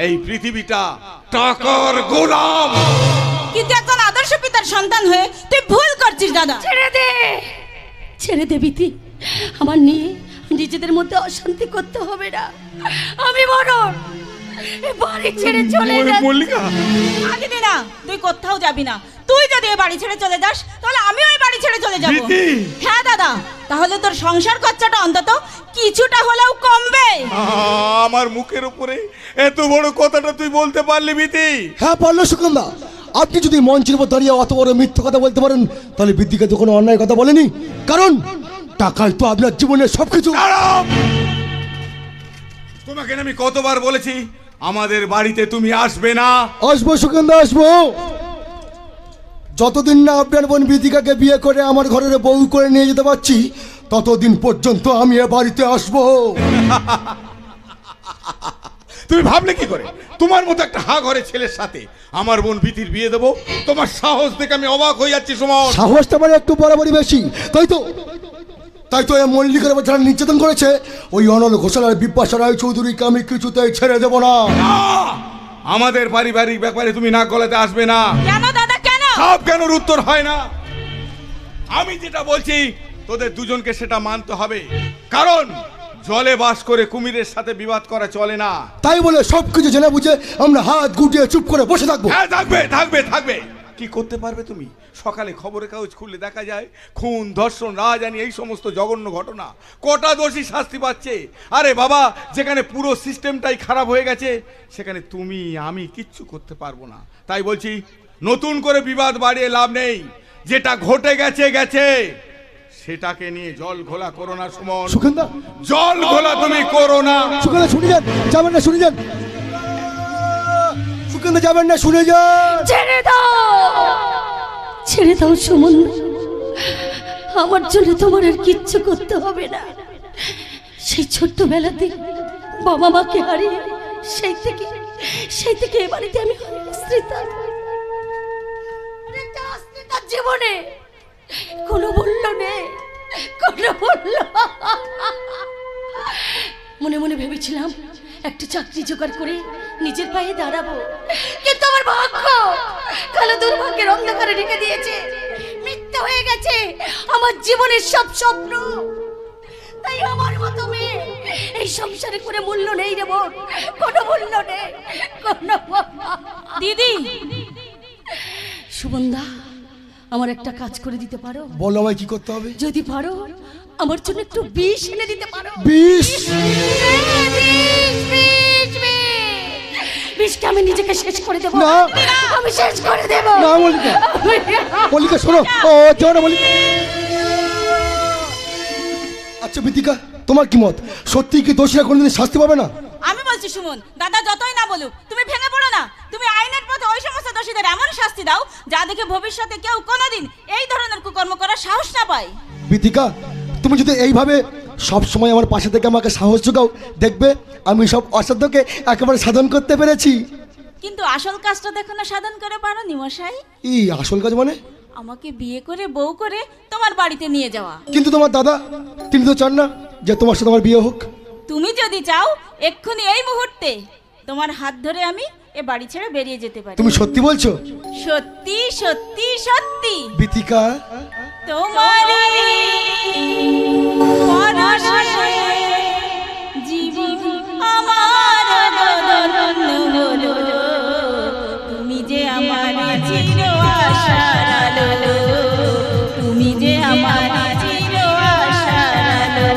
এই পৃথিবীটা টাকার গোলাম। কিন্তু একজন আদর্শ পিতার সন্তান হয়ে তুই ভুল করছিস দাদা। ছেড়ে দে বিতি, আমার নিয়ে নিজেদের মধ্যে অশান্তি করতে হবে না। আমি বরং বাড়ি ছেড়ে চলে যাই। মল্লিকা, আগে না, তুই কোথাও যাবি না। তুই যদি এই বাড়ি ছেড়ে চলে যাস তাহলে আমিও এই বাড়ি ছেড়ে চলে যাব। হ্যাঁ দাদা, তাহলে তোর সংসার খরচাটা অন্তত কিছুটা হলেও কমবে। আমার মুখের উপরে এত বড় কথাটা তুই বলতে পারলি বিতি? হ্যাঁ পারলো সুকন্দা। আপনি যদি মঞ্চের উপর দাঁড়িয়ে অত বড় মিথ্যে কথা বলতে পারেন, তাহলে বিদ্যিকে তো কোনো অন্যায় কথা বলেনি। কারণ টাকাই তো আপনার জীবনের সবকিছু। তোমাকে আমি কতবার বলেছি আমাদের বাড়িতে তুমি আসবে না? আসবো সুকন্দা, আসবো। যতদিন না আপনার বোন বিদিকাকে বিয়ে করে আমার ঘরের বউ করে নিয়ে যেতে পারছি, ততদিন পর্যন্ত আমি এ বাড়িতে আসবো। তুমি ভাবলে কি করে তোমার মতো একটা হা ঘরে ছেলের সাথে আমার বোন বিতির বিয়ে দেবো? তোমার সাহস দেখে আমি অবাক হয়ে যাচ্ছি। সুমন, সাহসটা মানে একটু বরাবরই বেশি। তাই তো এই মল্লিকের উপর যারা নির্যাতন করেছে, ওই অনল ঘোষাল আর বিপাশা রায় চৌধুরীকে আমি কিছুতেই ছেড়ে দেব না। আমাদের পারিবারিক ব্যাপারে তুমি না গলাতে আসবে না। কেন দাদা, কেন? সব কেনর উত্তর হয় না। আমি যেটা বলছি তোদের দুজনকে সেটা মানতে হবে। কারণ জলে বাস করে কুমিরের সাথে বিবাদ করা চলে না। তাই বলে সবকিছু জেনে বুঝে আমরা হাত গুটিয়ে চুপ করে বসে থাকবো? হ্যাঁ, থাকবে। কি করতে পারবে তুমি? সকালে খবরের কাগজ খুললে দেখা যায় খুন, ধর্ষণ, রাজধানী, এই সমস্ত জঘন্য ঘটনা। কটা দোষী শাস্তি পাচ্ছে। আরে বাবা, যেখানে পুরো সিস্টেমটাই খারাপ হয়ে গেছে, সেখানে তুমি আমি কিচ্ছু করতে পারবো না। তাই বলছি, নতুন করে বিবাদ বাড়িয়ে লাভ নেই। যেটা ঘটে গেছে, সেটাকে নিয়ে জল ঘোলা করো না সুমন। সুকন্দা, জল ঘোলা তুমি করো না। সুকন্দা শুনে যান, যাবেন না, শুনে যান। সুকন্দা যাবেন না, শুনে যান। ছেড়ে দাও সুমন, আমার জন্য তোমার আর কিচ্ছু করতে হবে না। সেই ছোট্টবেলাতে বাবা মাকে হারিয়ে সেই থেকে এ বাড়িতে আমি জীবনে কোনো মূল্য নেই, কোনো মূল্য। মনে মনে ভেবেছিলাম একটা চাকরি জোগাড় করে নিজের পায়ে দাঁড়াবো, কিন্তু আমার ভাগ্য কালো দুর্ভাগ্যের অন্ধকারে ঢেকে দিয়েছে। মিথ্যা হয়ে গেছে আমার জীবনের সব স্বপ্ন। তাই আমার মতো মেয়ে এই সংসারে করে মূল্য নেই রে বোন, কোনো মূল্য নেই, কোনো। দিদি, সুবন্ধা, আমার একটা কাজ করে দিতে পারো? বলো আমায় কি করতে হবে? যদি পারো আমার জন্য একটু বিষ এনে দিতে পারো। বিষ? বিষটা আমি নিজেকে শেষ করে দেবো। না, আমি শেষ করে দেবো। না মল্লিকা, মল্লিকা শোনো, ও যাও না মল্লিকা। আচ্ছা বিতিকা, তোমার কি মত? সত্যি কি দোষীরা কোনোদিন শাস্তি পাবে না? আমি বলছি সুমন, দাদা যতই না বলুক তুমি ভেঙে পড়ো না। তুমি আইনের পথে ওই সমস্ত দোষীদের এমন শাস্তি দাও যা দেখে ভবিষ্যতে কেউ কোনোদিন এই ধরনের কুকর্ম করার সাহস না পায়। বিতিকা, তুমি যদি এইভাবে সব সময় আমার পাশে থেকে আমাকে সাহস যোগাও, দেখবে আমি সব অসাধ্যকে একেবারে সাধন করতে পেরেছি। কিন্তু আসল কাজটা দেখো না সাধন করে পারো নি মশাই। এই আসল কাজ মানে? আমাকে বিয়ে করে বউ করে তোমার বাড়িতে নিয়ে যাওয়া। কিন্তু তোমার দাদা, তিনি তো চান না যে তোমার সাথে আমার বিয়ে হোক। তুমি যদি চাও এক্ষুনি এই মুহূর্তে তোমার হাত ধরে আমি এ বাড়ি ছেড়ে বেরিয়ে যেতে পারি। তুমি সত্যি বলছো? সত্যি সত্যি সত্যি। বিতিকা, তোমারই পরশে জীবন আমার ধন্য হলো, তুমি যে আমার চির আশার আলো, তুমি যে আমার চির আশার আলো।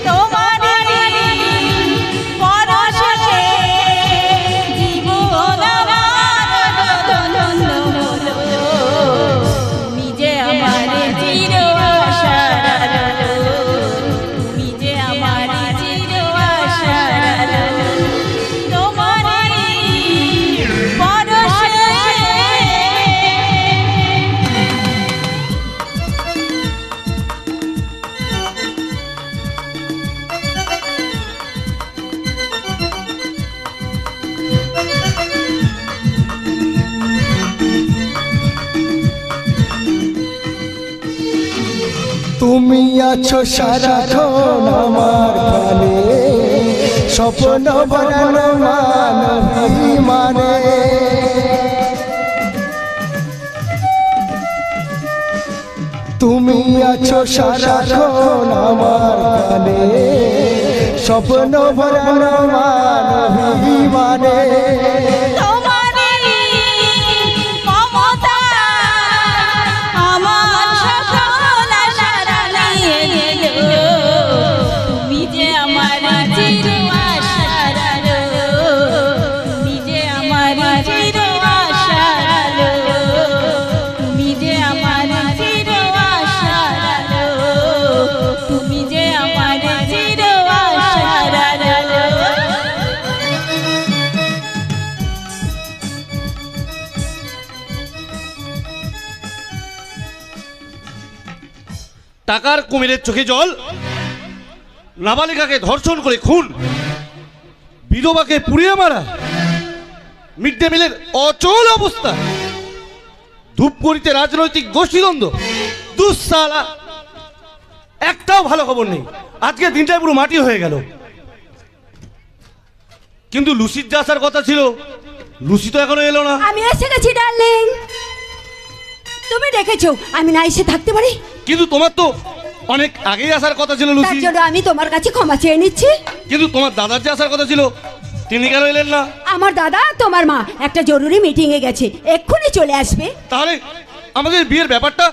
তোমারই পরশে জীবন আমার ধন্য হলো, তুমি যে আমার চির আশার আলো, তুমি যে আমার চির আশার আলো। তোমারই পরশে তুমি আছো সারাক্ষণ আমার প্রাণে, স্বপ্ন বানানো মানবী মানে। তুমি আছো সারাক্ষণ আমার প্রাণে, স্বপ্ন বানানো মানবী মানে। তোমারই মমতা আমার সকল আশা নিয়ে নিল, তুমি যে আমার চির আশার আলো, তুমি যে আমার চির আশার আলো, তুমি যে আমার চির আশার আলো, তুমি যে আমার চির আশার আলো। টাকার কুমিরের চোখে জল, নাবালিকাকে ধর্ষণ করে খুন, বিধবাকে পুড়িয়ে মারা, মিড ডে মিলের অচল অবস্থা, ধূপগুড়িতে রাজনৈতিক গোষ্ঠীদ্বন্দ্ব, দুঃসালা, একটাও ভালো খবর নেই। আজকে দিনটাই পুরো মাটি হয়ে গেল। কিন্তু লুসির যে আসার কথা ছিল, লুসি তো এখনো এলো না। আমি এসে গেছি ডার্লিং, তুমি দেখেছো আমি না এসে থাকতে পারি? কিন্তু তোমার তো অনেক আগেই আসার কথা ছিল তার লুসি। জন্য আমি তোমার কাছে ক্ষমা চেয়ে নিচ্ছি। কিন্তু তোমার দাদার যে আসার কথা ছিল, তিনি কেন এলেন না? আমার দাদা তোমার মা একটা জরুরি মিটিং এ গেছে, এক্ষুনি চলে আসবে। তাহলে আমাদের বিয়ের ব্যাপারটা?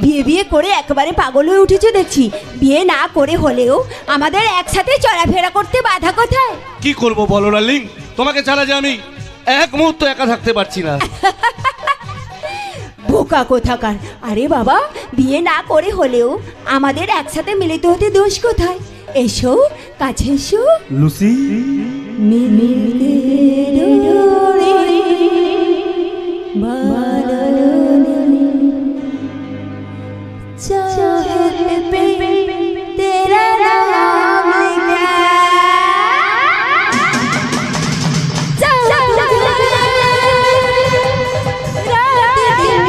বিয়ে বিয়ে করে একেবারে পাগল হয়ে উঠেছে দেখছি। বিয়ে না করে হলেও আমাদের একসাথে চলাফেরা করতে বাধা কোথায়? কি করব বলো ডার্লিং, তোমাকে ছাড়া যে আমি এক মুহূর্ত একা থাকতে পারছি না। বোকা কোথাকার। আরে বাবা, বিয়ে না করে হলেও আমাদের একসাথে মিলিত হতে দোষ কোথায়? এসো, কাছে এসো। লুসি, মিলিতে ডোরে বাদলনে চাহত पे तेरा नाम लिखा, रात दिन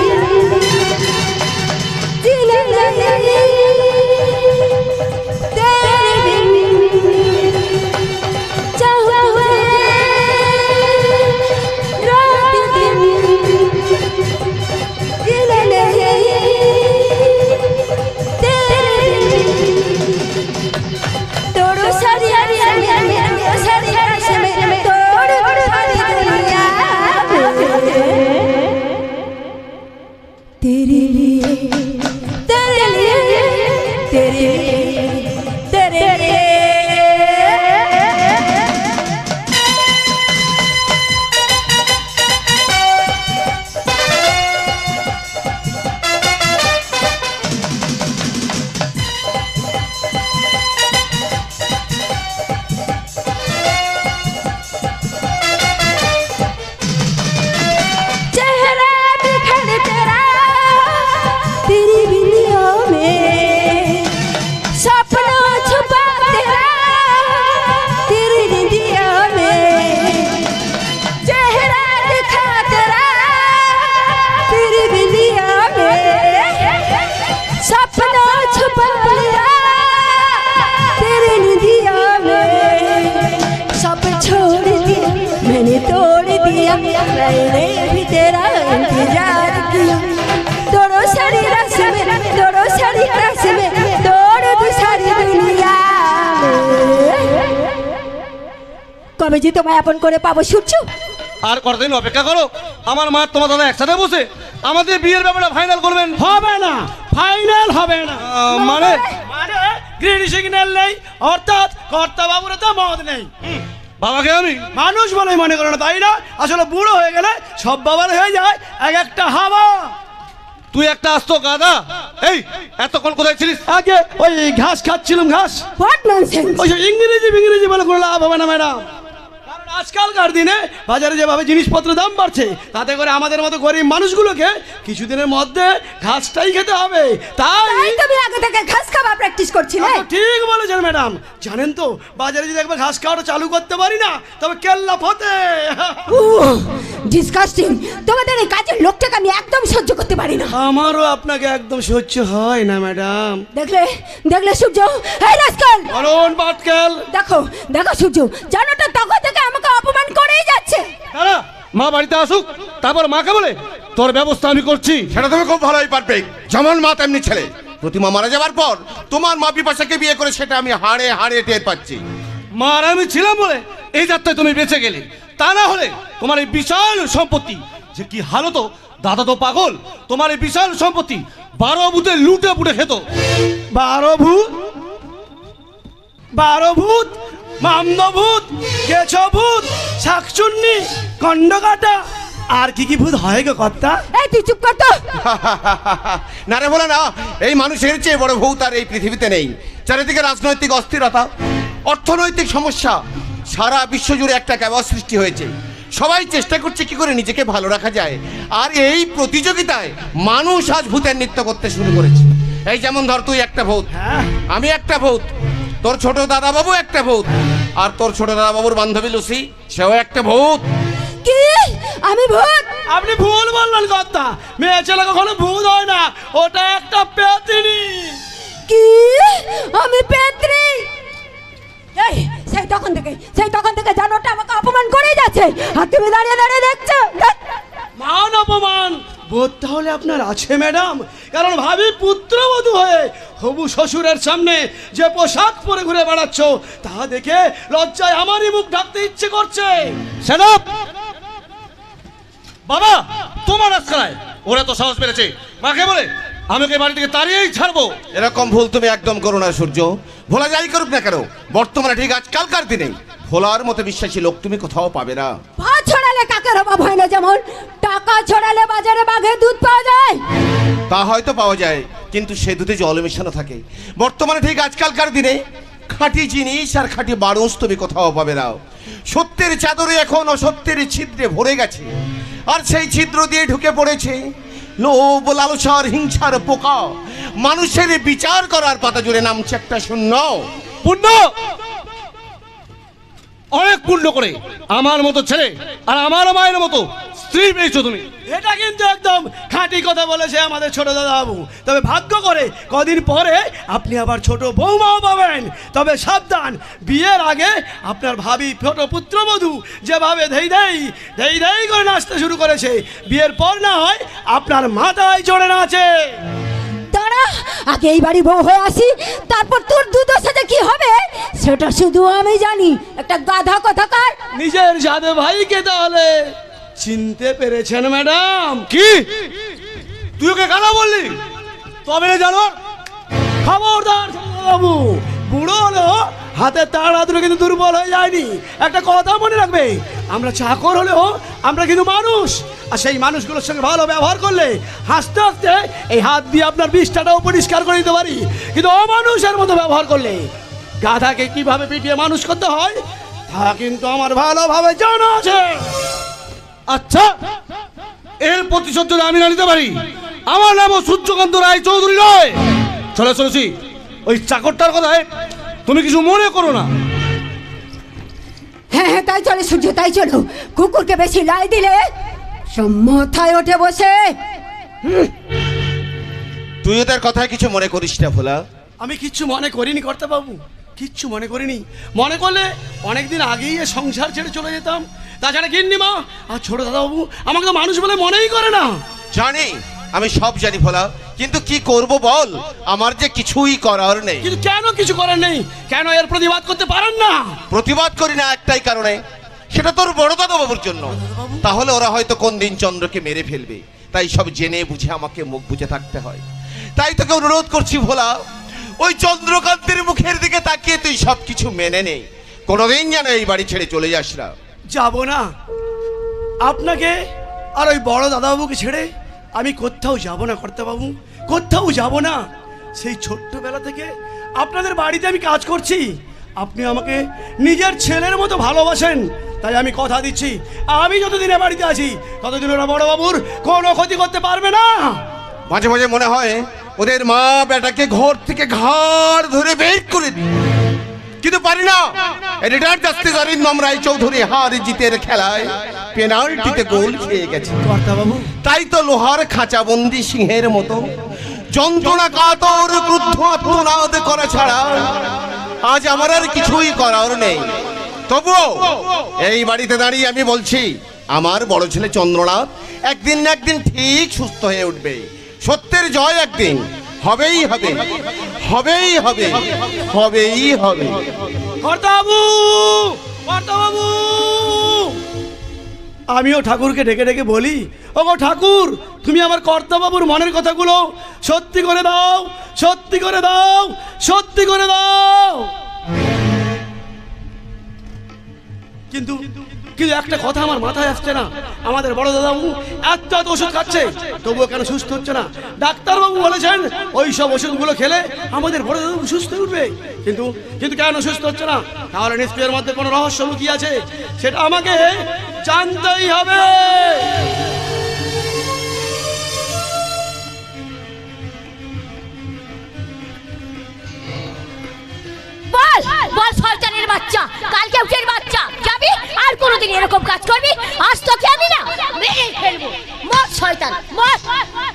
तेरे तेरे मैंने भी तेरा इंतजार किया तोड़ो सारी रस में तोड़ो सारी रस में तोड़ो तू सारी दुनिया কবে যে তোমায় আপন করে পাবো সূর্য আর কতদিন অপেক্ষা করো আমার মা তোমার দাদা একসাথে বসে আমাদের বিয়ের ব্যাপারটা ফাইনাল করবেন হবে না ফাইনাল হবে না মানে মানে গ্রিন সিগন্যাল নেই অর্থাৎ কর্তা বাবুর তো মত নেই বাবাকে আমি মানুষ বলে মনে করো না তাই না আসলে বুড়ো হয়ে গেলে সব বাবার হয়ে যায় এক একটা হাওয়া তুই একটা আস্ত গাদা এই এতক্ষণ কোথায় ছিলিস আগে ওই ঘাস খাচ্ছিলাম ঘাস হোয়াট ননসেন্স ওই ইংরেজি বলে কোনো লাভ হবে না ম্যাডাম কারণ আজকালকার দিনে বাজারে যেভাবে জিনিসপত্রের দাম বাড়ছে তাতে করে আমাদের মতো গরিব মানুষগুলোকে কিছুদিনের মধ্যে ঘাসটাই খেতে হবে তাই তুমি আগে থেকে ঘাস খাওয়া প্র্যাকটিস করছিলে ঠিক বলেছেন ম্যাডাম জানেন তো বাজারে যদি একবার ঘাস খাওয়াটা চালু করতে পারি না তবে কেল্লা ফতে ডিসকাস্টিং তোমাদের এই কাজের লোকটাকে আমি একদম সহ্য করতে পারি না আমারও আপনাকে একদম সহ্য হয় না ম্যাডাম দেখলে দেখলে সূর্য এই রাস্কাল বলুন বাটকেল দেখো দেখো সূর্য জানোটা তখন থেকে আমাকে অপমান করেই যাচ্ছে দাদা মা বাড়িতে আসুক তারপর মাকে বলে তোর ব্যবস্থা আমি করছি সেটা তুমি খুব ভালোই পারবে যেমন মা তেমনি ছেলে প্রতিমা মারা যাবার পর তোমার মা বিপাশাকে বিয়ে করে সেটা আমি হাড়ে হাড়ে টের পাচ্ছি মার আমি ছিলাম বলে এই যাত্রায় তুমি বেঁচে গেলে তা না হলে তোমার এই বিশাল সম্পত্তি যে কি হালত দাদা তো পাগল তোমার এই বিশাল সম্পত্তি 12 ভূতে লুটে পুটে খেত 12 ভূত মামনভূত কেশভূত শাকচুন্নি কন্ডকাটা আর কি ভূত হয় গো কর্তা এই তুই চুপ কর তো না রে বলে না এই মানুষের চেয়ে বড় ভূত আর এই পৃথিবীতে নেই চারিদিকে রাজনৈতিক অস্থিরতা অর্থনৈতিক সমস্যা সারা বিশ্ব জুড়ে একটা ক্যাওয়াস সৃষ্টি হয়েছে সবাই চেষ্টা করছে কি করে নিজেকে ভালো রাখা যায় আর এই প্রতিযোগিতায় মানুষ আজ ভূতের নৃত্য করতে শুরু করেছে এই যেমন ধর তুই একটা ভূত আমি একটা ভূত তোর ছোট দাদা বাবু একটা ভূত আর তোর ছোট দাদা বাবুর বান্ধবী লুসি সেও একটা ভূত কি আমি ভূত আপনি ভুল বললেন কর্তা মেয়ে ছেলে কখনো ভূত হয় না ওটা একটা পেতনি কি আমি পেত্রী এই সেই তখন থেকে জানোটা আমাকে অপমান করেই যাচ্ছে আর তুমি দাঁড়িয়ে দাঁড়িয়ে দেখছো মান অপমান বোধ তাহলে আপনার আছে ম্যাডাম কারণ ভাবি পুত্রবধূ হয়ে হবু শ্বশুরের সামনে যে পোশাক পরে ঘুরে বেড়াচ্ছ তা দেখে লজ্জায় আমারই মুখ ঢাকতে ইচ্ছে করছে Shut up! বাবা তোমার আজকাল ওরা তো সাহস পেরেছে মাকে বলে আমাকে বাড়ি থেকে তাড়িয়েই ছাড়বো এরকম ভুল তুমি একদম করো না সূর্য ভোলা যাই করুক না কেন বর্তমানে ঠিক আজকালকার দিনে ভোলার মতো বিশ্বাসী লোক তুমি কোথাও পাবে না পা ছড়ালে কাকের অভাব হয় না যেমন টাকা ছড়ালে বাজারে বাঘের দুধ পাওয়া যায় তা হয়তো পাওয়া যায় কিন্তু সে দুধে জল মেশানো থাকে বর্তমানে ঠিক আজকালকার দিনে খাঁটি জিনিস আর খাঁটি মানুষ তুমি কোথাও পাবে না সত্যের চাদরে এখন অসত্যের ছিদ্রে ভরে গেছে আর সেই ছিদ্র দিয়ে ঢুকে পড়েছে লোভ লালসার হিংসার পোকা মানুষের বিচার করার পাতা জুড়ে নামছে একটা শূন্য পুণ্য অনেক পুণ্য করে আমার মতো ছেলে আর আমার মায়ের মতো স্ত্রী পেয়েছো তুমি এটা কিন্তু একদম খাঁটি কথা বলেছে আমাদের ছোট দাদা বাবু তবে ভাগ্য করে কদিন পরে আপনি আবার ছোট বৌমাও পাবেন তবে সাবধান বিয়ের আগে আপনার ভাবি ছোট পুত্রবধূ যেভাবে ধেই ধেই করে নাচতে শুরু করেছে বিয়ের পর না হয় আপনার মাথায় চড়ে নাচে দাঁড়া আগে এই বাড়ি বউ হয়ে আসি তারপর তোর দুধের সাথে কি হবে সেটা শুধু আমি জানি একটা গাধা কথাকার নিজের জাদু ভাইকে তাহলে চিনতে পেরেছেন ম্যাডাম কি তুই ওকে গানা বললি তবে না জানো খবরদার বাবু, বুড়ো হলো হাতে তার হাতুড়ে কিন্তু দুর্বল হয়ে যায়নি। একটা কথা মনে রাখবে, আমরা চাকর হলেও আমরা কিন্তু মানুষ, আর সেই মানুষগুলোর সঙ্গে ভালো ব্যবহার করলে হাসতে হাসতে এই হাত দিয়ে আপনার বিষ্ঠাটাও পরিষ্কার করে দিতে পারি। কিন্তু অমানুষের মতো ব্যবহার করলে গাধাকে কিভাবে পিটিয়ে মানুষ করতে হয় তা কিন্তু আমার ভালোভাবে জানা আছে। আচ্ছা, এর প্রতিশোধ যদি আমি না নিতে পারি, আমার নাম সূর্যকান্ত রায় চৌধুরী নয়। চলে চলেছি ওই চাকরটার কথায় তুমি কিছু মনে করো না। হ্যাঁ হ্যাঁ, তাই চলে সূর্য, তাই চলো। কুকুরকে বেশি লাই দিলে মাথায় ওঠে বসে। তুই ওদের কথায় কিছু মনে করিস না ভোলা। আমি কিচ্ছু মনে করিনি কর্তাবাবু, কিচ্ছু মনে করিনি। মনে করলে অনেকদিন আগেই এ সংসার ছেড়ে চলে যেতাম। তাছাড়া গিন্নিমা আর ছোট দাদাবাবু আমাকে তো মানুষ বলে মনেই করে না। জানি, আমি সব জানি ভোলা, কিন্তু কি করব বল, আমার যে কিছুই করার নেই। কিন্তু কেন কিছু করার নেই? কেন এর প্রতিবাদ করতে পারেন না? প্রতিবাদ করি না একটাই কারণে, সেটা তোর বড় দাদা বাবুর জন্য। তাহলে ওরা হয়তো কোন দিন চন্দ্রকে মেরে ফেলবে, তাই সব জেনে বুঝে আমাকে মুখ বুঝে থাকতে হয়। তাই তোকে অনুরোধ করছি ভোলা, ওই চন্দ্রকান্তের মুখের দিকে তাকিয়ে তুই সব কিছু মেনে নে, কোনোদিন যেন এই বাড়ি ছেড়ে চলে যাস না। যাব না, আপনাকে আর ওই বড় দাদাবাবুকে ছেড়ে আমি কোথাও যাব না কর্তাবাবু, কোথাও যাব না। সেই ছোট্টবেলা থেকে আপনাদের বাড়িতে আমি কাজ করছি, আপনি আমাকে নিজের ছেলের মতো ভালোবাসেন। তাই আমি কথা দিচ্ছি, আমি যতদিন এ বাড়িতে আছি ততদিন ওরা বড় বাবুর কোনো ক্ষতি করতে পারবে না। মাঝে মাঝে মনে হয় ওদের মা বেটাকে ঘর থেকে ঘাড় ধরে বের করে দিই, কিন্তু পারি না। রিটায়ার্ড জাস্টিস অরিন্দম রায় চৌধুরী হার জিতের খেলায় পেনাল্টিতে গোল খেয়ে গেছে। তাই তো লোহার খাঁচাবন্দি সিংহের মতো যন্ত্রণা কাতর ক্রুদ্ধ আত্মনাদ করা ছাড়া আজ আমার আর কিছুই করার নেই। তবুও এই বাড়িতে দাঁড়িয়ে আমি বলছি, আমার বড় ছেলে চন্দ্রনাথ একদিন না একদিন ঠিক সুস্থ হয়ে উঠবে। সত্যের জয় একদিন হবেই হবে, হবেই হবে, হবেই হবে। কর্তাবাবু, কর্তাবাবু, আমিও ঠাকুরকে ডেকে ডেকে বলি, ও গো ঠাকুর, তুমি আমার কর্তাবাবুর মনের কথাগুলো সত্যি করে দাও, সত্যি করে দাও, সত্যি করে দাও। কিন্তু কিন্তু একটা কথা আমার মাথায় আসছে না, আমাদের বড় দাদাবাবু এত ওষুধ খাচ্ছে তবুও কেন সুস্থ হচ্ছে না? ডাক্তারবাবু বলেছেন ওই সব ওষুধগুলো খেলে আমাদের বড় দাদাবাবু সুস্থ উঠবে, কিন্তু কিন্তু কেন সুস্থ হচ্ছে না? তাহলে নিশ্চয়ের মধ্যে কোনো রহস্য লুকিয়ে আছে, সেটা আমাকে জানতেই হবে। বল বল শয়তানের বাচ্চা, কালকে উঠের বাচ্চা, যাবি আর কোনোদিন এরকম কাজ করবি? আজ তোকে আমি না মেরে ফেলবো। মর শয়তান, মর।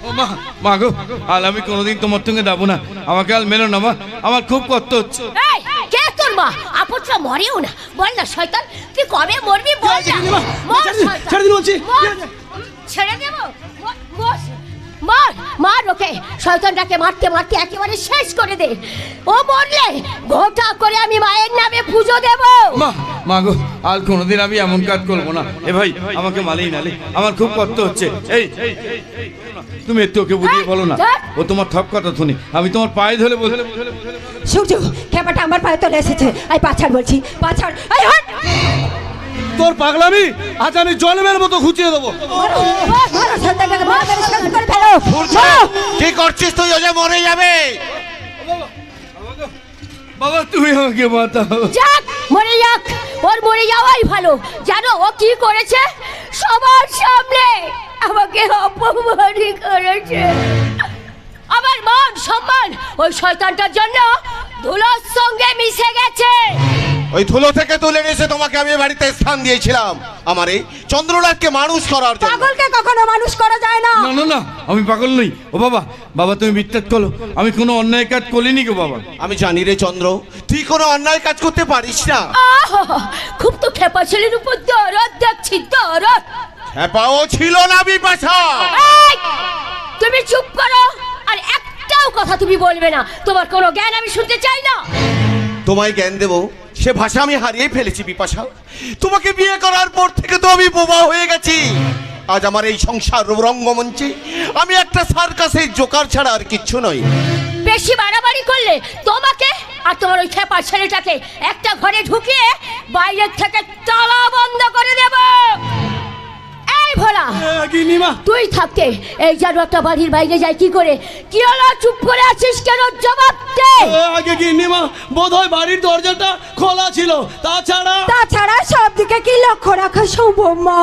ও মা, মা গো, আল আমি কোনোদিন তোমার সঙ্গে যাবো না, আমাকে আল মেলো না মা, আমার খুব কষ্ট হচ্ছে। এই কে তোর মা? আপুত্রা মরেও না, বল না শয়তান, তুই কবে মরবি বল না। মর শয়তান, ছেড়ে দিন বলছি। ছেড়ে দেব? মার মার ওকে, শয়তানটাকে মারতে মারতে একেবারে শেষ করে দে। ও মরলে গোটা করে আমি মায়ের নামে পুজো দেব। মা, মা গো, আর কোনোদিন আমি এমন কাজ করবো না। এ ভাই, আমাকে মালেই নালে, আমার খুব কষ্ট হচ্ছে। এই তুমি একটু ওকে বুঝিয়ে বলো না, ও তোমার সব কথা শুনি, আমি তোমার পায়ে ধরে বলে। সূর্য, খেপাটা আমার পায়ে তোলে এসেছে। আই পাছাড় বলছি, পাছাড়। I hot! তোর পাগলামি আজ আমি জন্মের মতো খুঁচিয়ে দেবো। কি করছিস তুই? ওজে মরে যাবে। বাবা তুমি আমাকে বাঁচাও। যাক মরে যাক, ওর মরে যাওয়াই ভালো। জানো ও কি করেছে? সবার সামনে আমাকে অপমান করেছে। আমার মান সম্মান ওই শয়তানটার জন্য ধুলোর সঙ্গে মিশে গেছে। ওই ধুলো থেকে তুলে নিয়েছে তোমাকে আমি বাড়িতে স্থান দিয়েছিলাম, আমার এই চন্দ্রনাথকে মানুষ করার জন্য। পাগলকে কখনো মানুষ করা যায় না। না না না, আমি পাগল নই। ও বাবা, বাবা তুমি বিশ্বাস করো, আমি কোনো অন্যায় কাজ করিনি গো বাবা। আমি জানি রে চন্দ্র, তুই কোনো অন্যায় কাজ করতে পারিস না। খুব তো খেপা ছেলের উপর দরদ দেখছি, দরদ। খেপাও ছিল না বিপাশা। তুমি চুপ করো, আর একটাও কথা তুমি বলবে না। তোমার কোনো জ্ঞান আমি শুনতে চাই না। তোমায় জ্ঞান দেবো সে ভাষা আমি হারিয়ে ফেলেছি বিপাশা। তোমাকে বিয়ে করার পর থেকে তো আমি বোবা হয়ে গেছি। আজ আমার এই সংসার রঙ্গমঞ্চে আমি একটা সার্কাসের জোকার ছাড়া আর কিচ্ছু নই। বেশি বাড়াবাড়ি করলে তোমাকে আর তোমার ওই খেপা ছেলেটাকে একটা ঘরে ঢুকিয়ে বাইরের থেকে তালা বন্ধ করে দেব। এই ভোলা, তুই থাকতে এই জানোয়ারটা বাড়ির বাইরে যায় কি করে? কি হলো, চুপ করে আছিস কেন? জবাব দে। আগে গিন্নিমা বোধহয় বাড়ির দরজাটা খোলা ছিল, তাছাড়া সব দিকে কি লক্ষ্য রাখা সম্ভব মা?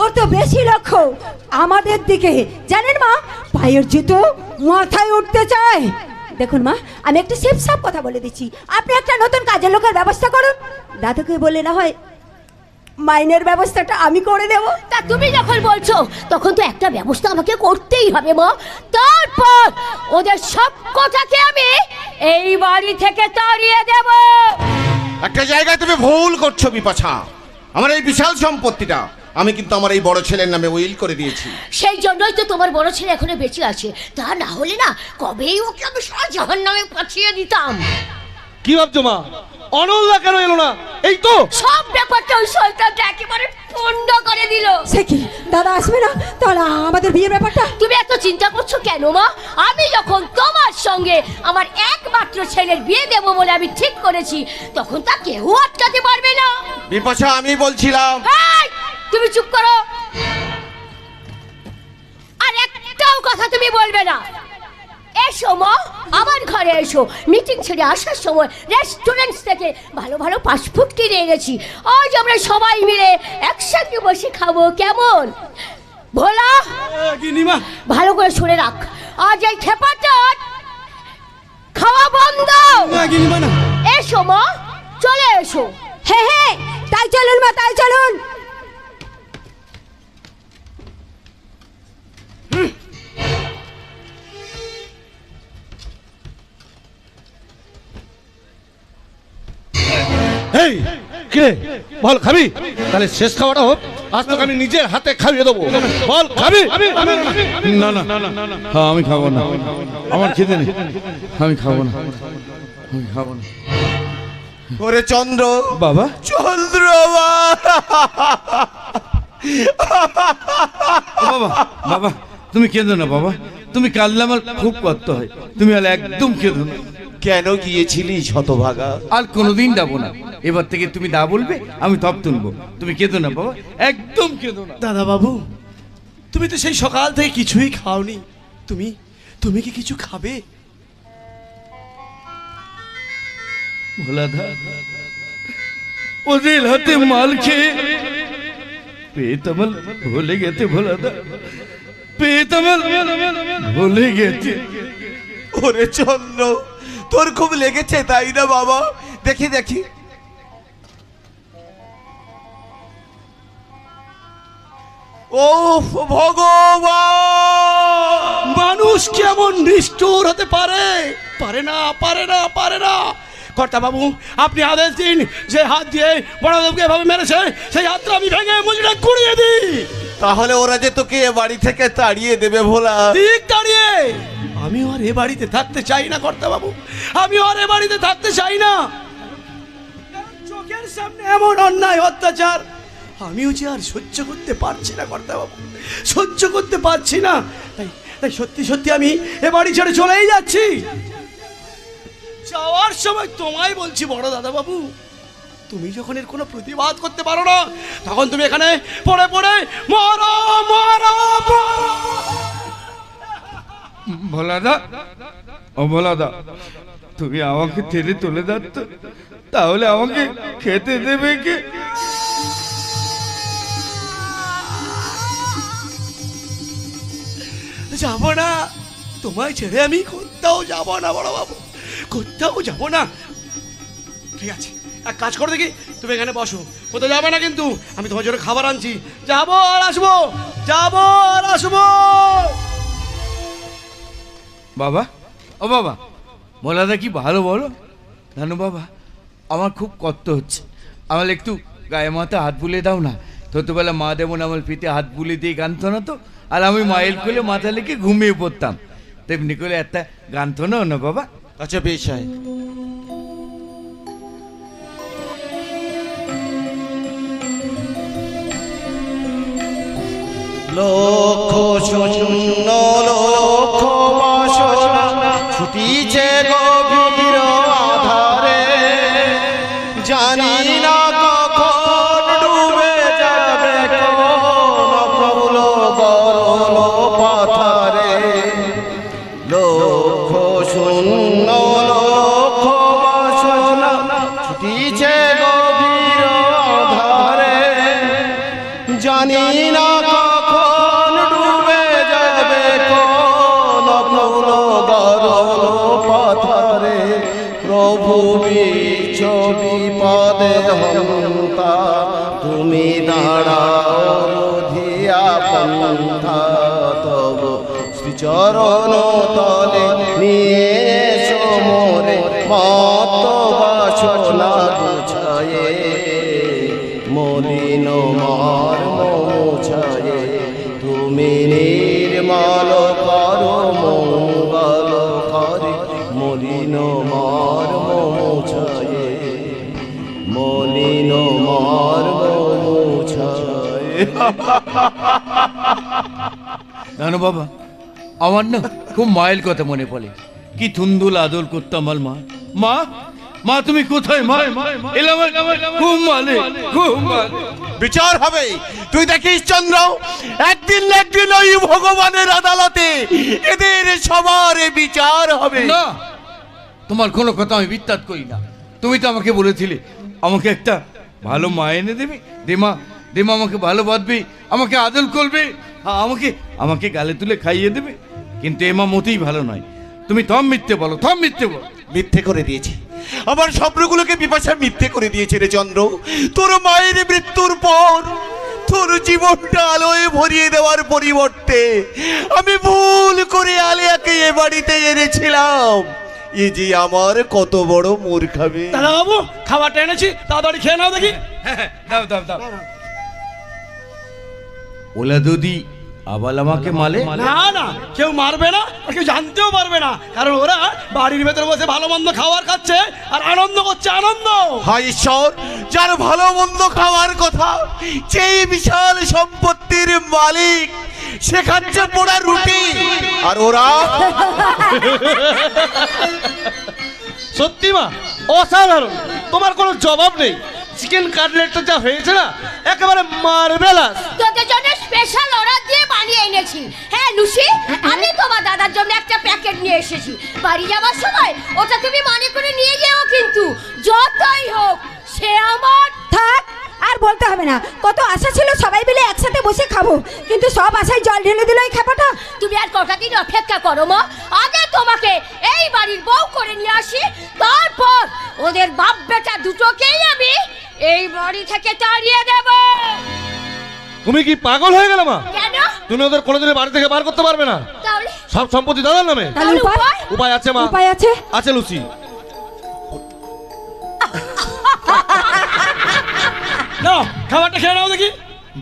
ওর তো বেশি লক্ষ্য আমাদের দিকে, জানেন মা? পায়ের জুতো মাথায় উঠতে চায়। দেখুন মা, আমি একটা সাপ কথা বলে দিচ্ছি, আপনি একটা নতুন কাজের লোকের ব্যবস্থা করুন। দাদুকে বলে না হয় মাইনের ব্যবস্থাটা আমি করে দেব। তা তুমি যখন বলছো তখন তো একটা ব্যবস্থা আমাকে করতেই হবে মা। তারপর ওদের সব কথাকে আমি এই বাড়ি থেকে তাড়িয়ে দেব। একটা জায়গায় তুমি ভুল করছো বিপাশা। আমার এই বিশাল সম্পত্তিটা আমি কিন্তু আমার এই বড় ছেলের নামে উইল করে দিয়েছি। সেই জন্যই তো তোমার বড় ছেলে এখনো বেঁচে আছে, তা না হলে না কবেই ওকে আমি জাহান্নামে পাঠিয়ে দিতাম। কি ভাবছো মা? অনলদা কেন এলো না? এই তো সব ব্যাপারটা ওই শয়তানটা একেবারে পণ্ড করে দিল। সে কি দাদা আসবে না তাহলে আমাদের বিয়ের ব্যাপারটা? তুমি এত চিন্তা করছো কেন মা? আমি যখন তোমার সঙ্গে আমার একমাত্র ছেলের বিয়ে দেব বলে আমি ঠিক করেছি, তখন তা কেউ আটকাতে পারবে না। বিপাশা, আমি বলছিলাম। তুমি চুপ করো, আর একটাও কথা তুমি বলবে না। এসো মা, আমার ঘরে এসো। মিটিং ছেড়ে আসার সময় রেস্টুরেন্ট থেকে ভালো ভালো ফাস্টফুড কিনে এনেছি। আজ আমরা সবাই মিলে একসঙ্গে বসে খাবো, কেমন? ভোলা, ভালো করে শুনে রাখ, আজ এই খেপাটা খাওয়া বন্ধ। এসো মা, চলে এসো। হ্যাঁ হ্যাঁ, তাই চলুন মা, তাই চলুন। এই কে বল খাবি? তাহলে শেষ খাওয়াটা হোক, আজ তোকে আমি নিজের হাতে খাইয়ে দেবো। বল খাবি? না না, হ্যাঁ আমি খাবো না, আমার খেতে নেই, আমি খাবো না, আমি খাবো না। ওরে চন্দ্র বাবা, চন্দ্র বাবা, বাবা তুমি কেঁদো না বাবা, তুমি কাঁদলে আমার খুব কষ্ট হয়, তুমি আর একদম কেঁদো না। কেন গিয়েছিলি শতভাগা? আর কোনোদিন যাবো না, এবার থেকে তুমি দা বলবে আমি তপ তুলবো, তুমি কেঁদো না বাবা, একদম কেঁদো না। দাদা বাবু, তুমি তো সেই সকাল থেকে কিছুই খাওনি, তুমি কি কিছু খাবে? ভোলাদা ওদের হাতে মাল খেয়ে পেট আমার ভুলে গেছে, ভোলাদা পেট আমার ভুলে গেছে। ওরে চন্দ্র, তোর খুব লেগেছে তাই না বাবা? দেখি দেখি। ও ভগবান, মানুষ কেমন নিষ্ঠুর হতে পারে? পারে না, পারে না, পারে না। কর্তা বাবু, আপনি আদেশ দিন যে হাত দিয়ে বড়দেবকে এভাবে মেরেছে, সেই হাতটা আমি ভেঙে মুজড়ে কুড়িয়ে দিই। তাহলে ওরা যে তোকে এ বাড়ি থেকে তাড়িয়ে দেবে ভোলা? ঠিক তাড়িয়ে? আমি আর এ বাড়িতে থাকতে চাই না কর্তা বাবু, আমি আর এ বাড়িতে থাকতে চাই না। চোখের সামনে এমন অন্যায় অত্যাচার আমিও যে আর সহ্য করতে পারছি না কর্তা বাবু, সহ্য করতে পারছি না। তাই সত্যি সত্যি আমি এ বাড়ি ছেড়ে চলেই যাচ্ছি। যাওয়ার সময় তোমায় বলছি বড় দাদা বাবু, তুমি যখন এর কোনো প্রতিবাদ করতে পারো না, তখন তুমি এখানে পড়ে পড়ে মরো মরো। ভোলাদা, ও ভোলাদা, তুমি আমাকে ছেড়ে চলে যাচ্ছ, তাহলে আমাকে খেতে দেবে কে? যাব না, তোমায় ছেড়ে আমি কোথাও যাব না বড় বাবু, কোথাও যাব না। ঠিক আছে, এক কাজ করো দেখি, তুমি এখানে বসো, কোথাও যাবে না কিন্তু। আমি তোমার জন্য খাবার আনছি, যাবো আর আসবো, যাবো আর আসবো। বাবা, ও বাবা, ভোলাদা কি ভালো বলো? জানো বাবা, আমার খুব কষ্ট হচ্ছে, আমার একটু গায়ে মাথা হাত বুলিয়ে দাও না। ছোটবেলা মা দেবন আমার পিঠে হাত বুলিয়ে দিয়ে গান শোনা তো, আর আমি মাইল খুলে মাথা লিখে ঘুমিয়ে পড়তাম, তেমনি করে একটা গান শোনাও না বাবা। আচ্ছা বেশ হয়। লক্ষ শূন্য লক্ষ জানি না কখন ডুবে যাবে কোন গরল পাথরে প্রভু বিচ্ছ বিপদে হন্তা তুমি দাঁড়াও ধিয়া পন্থা তব শ্রীচরণ তলে নিয়ে সমরে মত বাসনা গুছায়ে মলিন মর্ম মুছায়ে তুমি নির্মল করো মঙ্গল করে মলিন মর্ম মুছায়ে মলিন মর্ম মুছায়ে। জানো বাবা, আমার না খুব মায়ের কথা মনে পড়ে। কি থুন্দুল আদর করতাম আমার মা। মা, মা তুমি কোথায়? মা এলাম, খুব মালে, খুব মালে। বিচার হবে, তুই দেখিস চন্দ্র, একদিন না একদিন ওই ভগবানের আদালতে এদের সবার বিচার হবে। না, তোমার কোনো কথা আমি বিত্তাত করি না। তুমি তো আমাকে বলেছিলে আমাকে একটা ভালো মা এনে দেবে। দেমা দেমা আমাকে ভালো বাঁধবে, আমাকে আদর করবে, আমাকে আমাকে গালে তুলে খাইয়ে দেবে। কিন্তু এমা মোটেই ভালো নয়। তুমি থম মিথ্যে বলো, থম মিথ্যে বলো। মিথ্যে করে দিয়েছে আমার স্বপ্নগুলোকে, বিপাশা মিথ্যে করে দিয়েছে রে চন্দ্র। তোর মায়ের মৃত্যুর পর তোর জীবনটা আলোয় ভরিয়ে দেওয়ার পরিবর্তে আমি ভুল করে আলিয়াকে এ বাড়িতে এনেছিলাম। এ যে আমার কত বড় মূর্খামি। দাদা বাবু, খাবারটা এনেছি, তাড়াতাড়ি খেয়ে নাও দেখি। দাও দাও দাও। ওলা যদি আবার আমাকে মালে? না না, কেউ মারবে না আর কেউ জানতেও পারবে না, কারণ ওরা বাড়ির ভেতরে বসে ভালো মন্দ খাবার খাচ্ছে আর আনন্দ করছে। আনন্দ! হায় ঈশ্বর, যার ভালো মন্দ খাওয়ার কথা, সেই বিশাল সম্পত্তির মালিক সে খাচ্ছে পোড়া রুটি, আর ওরা সত্যি মা, অসাধারণ। তোমার কোনো জবাব নেই। চিকেন কাটলেটটা যা হয়েছে না, একেবারে মার্ভেলাস। তোদের জন্য স্পেশাল অর্ডার দিয়ে বানিয়ে এনেছি। হ্যাঁ লুসি, আমি তোমার দাদার জন্য একটা প্যাকেট নিয়ে এসেছি। বাড়ি যাওয়ার সময় ওটা তুমি মনে করে নিয়ে যেও, কিন্তু যতই হোক সে আমার। থাক, আর বলতে হবে না। কত আশা ছিল সবাই মিলে একসাথে বসে খাবো, কিন্তু সব আশায় জল ঢেলে দিল এই খাবারটা। তুমি আর কটা দিন অপেক্ষা করো মা, আগে তোমাকে এই বাড়ির বউ করে নিয়ে আসি, তারপর ওদের বাপ বেটা দুটোকেই আমি এই বাড়ি থেকে তাড়িয়ে দেব। তুমি কি পাগল হয়ে গেল মা? কেন? তুমি ওদের কোনোদিনই বাড়ি থেকে বার করতে পারবে না। তাহলে সব সম্পত্তি দাদার নামে। তাহলে উপায়? উপায় আছে মা, উপায় আছে? আছে লুসি। নাও, খাবারটা খেয়ে নাও দেখি।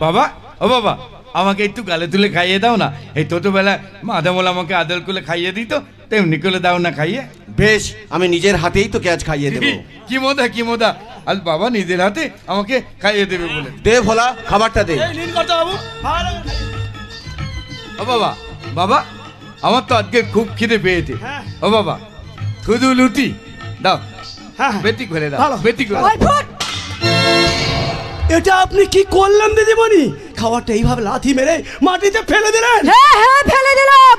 বাবা, ও বাবা, আমাকে একটু গালে তুলে খাইয়ে দাও না। এই ছোটবেলা মাদামল আমাকে আদর করে খাইয়ে দিত, তেমনি করে দাও না খাইয়ে। বেশ, আমি নিজের হাতেই তোকে আজ খাইয়ে দেবো। কি মজা, কি মজা। আজ বাবা নিজের হাতে আমাকে খাইয়ে দেবে বলে। দে ভোলা, খাবারটা দে। এই নিন কর্তা বাবু, ভালো। ও বাবা, বাবা আমার তো আজকে খুব খিদে পেয়েছে। হ্যাঁ। ও বাবা, শুধু লুটি দাও, হ্যাঁ, বেটি করে দাও, ভালো। বেটি করে ওই ফুট! এটা আপনি কি করলেন দিদিমণি? খাবারটা এইভাবে লাথি মেরে মাটিতে ফেলে দিলেন? হ্যাঁ হ্যাঁ, ফেলে দিলাম।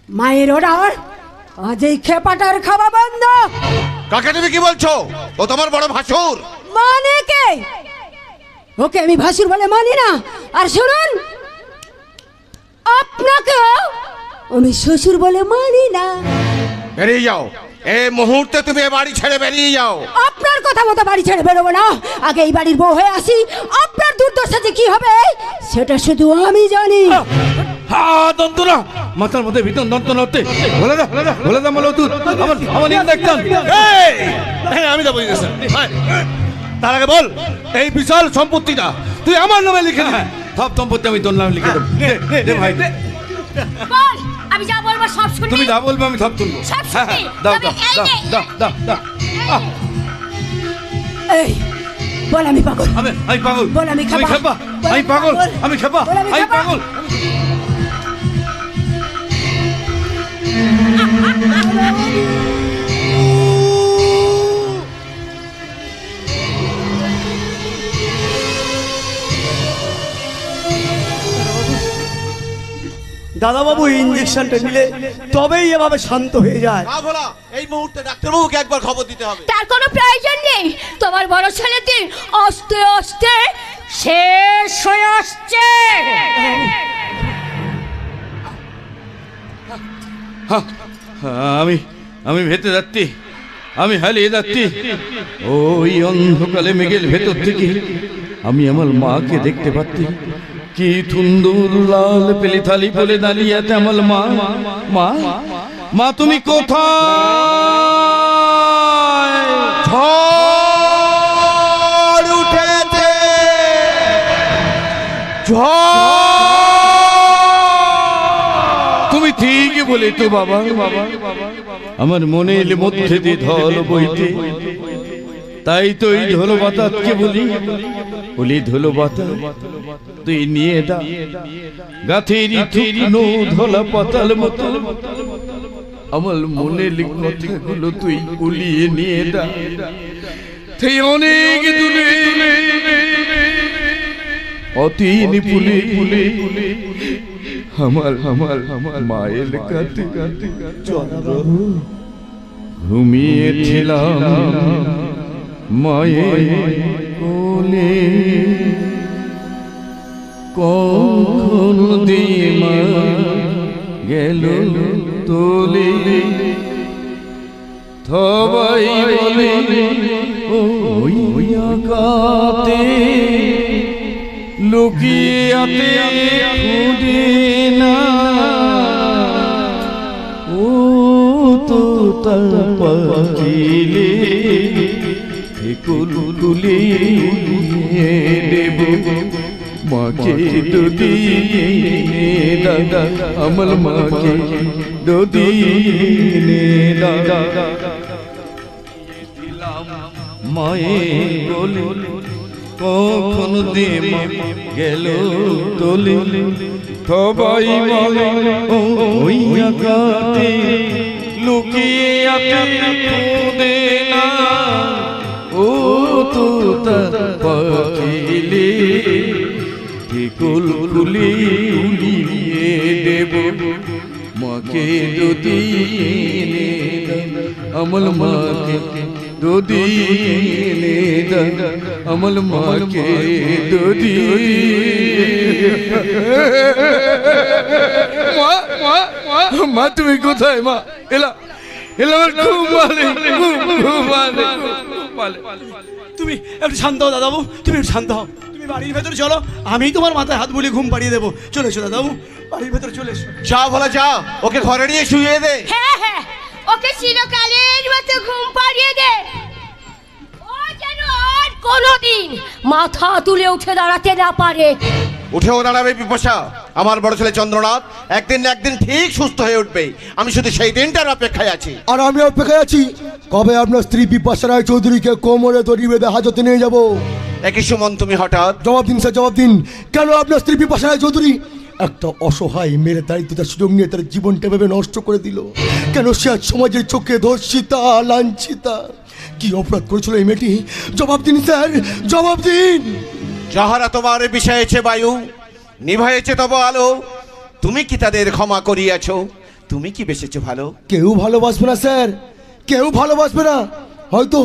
মায়ের অর্ডার, আজ এই খেপাটার খাওয়া বন্ধ। কাকে তুমি কি বলছো? ও তোমার বড় ভাসুর। মানে কে? ওকে আমি ভাসুর বলে মানি না। আর শুনুন, আপনাকেও আমি শ্বশুর বলে মানি না। বেরিয়ে যাও, এই মুহূর্তে তুমি এ বাড়ি ছেড়ে বেরিয়ে যাও। আপনার কথা মতো বাড়ি ছেড়ে বেরোবো না। আগে এই বাড়ির বউ হয়ে আসি, আপনার দুর্দশা যে কি হবে সেটা শুধু আমি জানি। হ্যাঁ, দন্তরা মাথার মধ্যে ভিতর দন্ত নড়তে। বলে দাও, বলে দাও বলো তুই আমার নিয়ে দেখতাম। আমি যাবো। তার আগে বল, এই বিশাল সম্পত্তিটা তুই আমার নামে লিখে দে। সব সম্পত্তি আমি তোর নামে লিখে দেবো। দে ভাই, বল, আমি যা বলবো সব শুনবি। তুমি যা বলবে আমি সব তুলবো। সব হ্যাঁ, শুনবি। দাও তবে দাও এই দাও নে। দাও দাও দাও। এই বল আমি পাগল। আমি পাগল। বল আমি আমি খেপা। বল আমি পাগল। আমি খেপা। বল আমি আমি খেপা। পাগল। দাদাবাবু ইঞ্জেকশনটা নিলে তবেই এভাবে শান্ত হয়ে যায়। না ভোলা, এই মুহূর্তে ডাক্তারবাবুকে একবার খবর দিতে হবে। তার কোনো প্রয়োজন নেই, তোমার বড় ছেলেটি আস্তে আস্তে শেষ হয়ে আসছে। আমি ভেতে যাচ্ছি, আমি হারিয়ে যাচ্ছি। ওই অন্ধকালে মেঘের ভেতর থেকে আমি আমার মাকে দেখতে পাচ্ছি। কি সুন্দর লাল পেলি থালি বলে দাঁড়িয়ে আছে আমার মা। মা, মা তুমি কোথায়? ঝড় উঠেছে, তুমি ঠিকই বলেছো বাবা। আমার মনের মধ্যে দিয়ে ঢল বইতে, তাই তো এই ঢোল বাতাসকে বলি ঢোল বাতাস তুই নিয়ে দা গাথেরি থুনো ধলা পাতাল মতো আমার মনের কথাগুলো তুই উলিয়ে নিয়ে দা। সেই অনেক দূরে অতীন ফুলে আমার মায়ের কাছে ঘুমিয়েছিলাম মায়ের কোলে। কখন দিয়ে মা গেল তোলে, সবাই বলে ওই আকাতে লুকিয়ে আতে খুঁজে না। ও তো তার পাখিলে কুলকুলি দেব মাকে দুদিনে দাদা, আমার মাকে দুদিনে দাদা। মায়ের বলে কখন দেব গেল তোলে, সবাই বলে ওই আকাতে লুকিয়ে আতে খুঁজে না। ও তো তার পাখিলে কুলকুলি উলিয়ে দেব মাকে দুদিনে আমার মাকে দুদিনে দাদা, আমার মাকে মা তুমি কোথায়? মা এলা আমার খুব ভালো। তুমি একটু শান্ত হও দাদাবু, তুমি একটু শান্ত হও। তুমি বাড়ির ভেতরে চলো, আমি তোমার মাথায় হাত বুলিয়ে ঘুম পাড়িয়ে দেবো। চলে এসো দাদাবু, বাড়ির ভেতরে চলে এসো। যা ভোলা যা, ওকে ঘরে নিয়ে শুয়ে দে। হ্যাঁ হ্যাঁ, ওকে চিরকালের মতো ঘুম পাড়িয়ে দে। ও যেন আর কোনোদিন মাথা তুলে উঠে দাঁড়াতে না পারে। উঠেও দাঁড়াবে বিপাশা। আমার বড় ছেলে চন্দ্রনাথ একদিন না একদিন ঠিক সুস্থ হয়ে উঠবে। আমি শুধু সেই দিনটার অপেক্ষায় আছি। আর আমি অপেক্ষায় আছি কবে আপনার স্ত্রী বিপাশা রায় চৌধুরীকে কোমরে দড়ি বেঁধে হাজতে নিয়ে যাব। একই সুমন তুমি হঠাৎ? জবাব দিন স্যার, জবাব দিন। কেন আপনার স্ত্রী বিপাশা রায় চৌধুরী একটা অসহায় মেয়ের দারিদ্রতার সুযোগ নিয়ে তার জীবনটা ভেবে নষ্ট করে দিল? কেন সে আজ সমাজের চোখে ধর্ষিতা, লাঞ্ছিতা? কি অপরাধ করেছিল এই মেয়েটি? জবাব দিন স্যার, জবাব দিন। যাহারা তোমার বিষয়েছে বায়ু, নিভাইছে তব আলো, তুমি কি তাদের ক্ষমা করিয়াছ? তুমি কি বেসেছো ভালো? কেউ ভালোবাসবে না স্যার, কেউ ভালোবাসবে না। হয়তো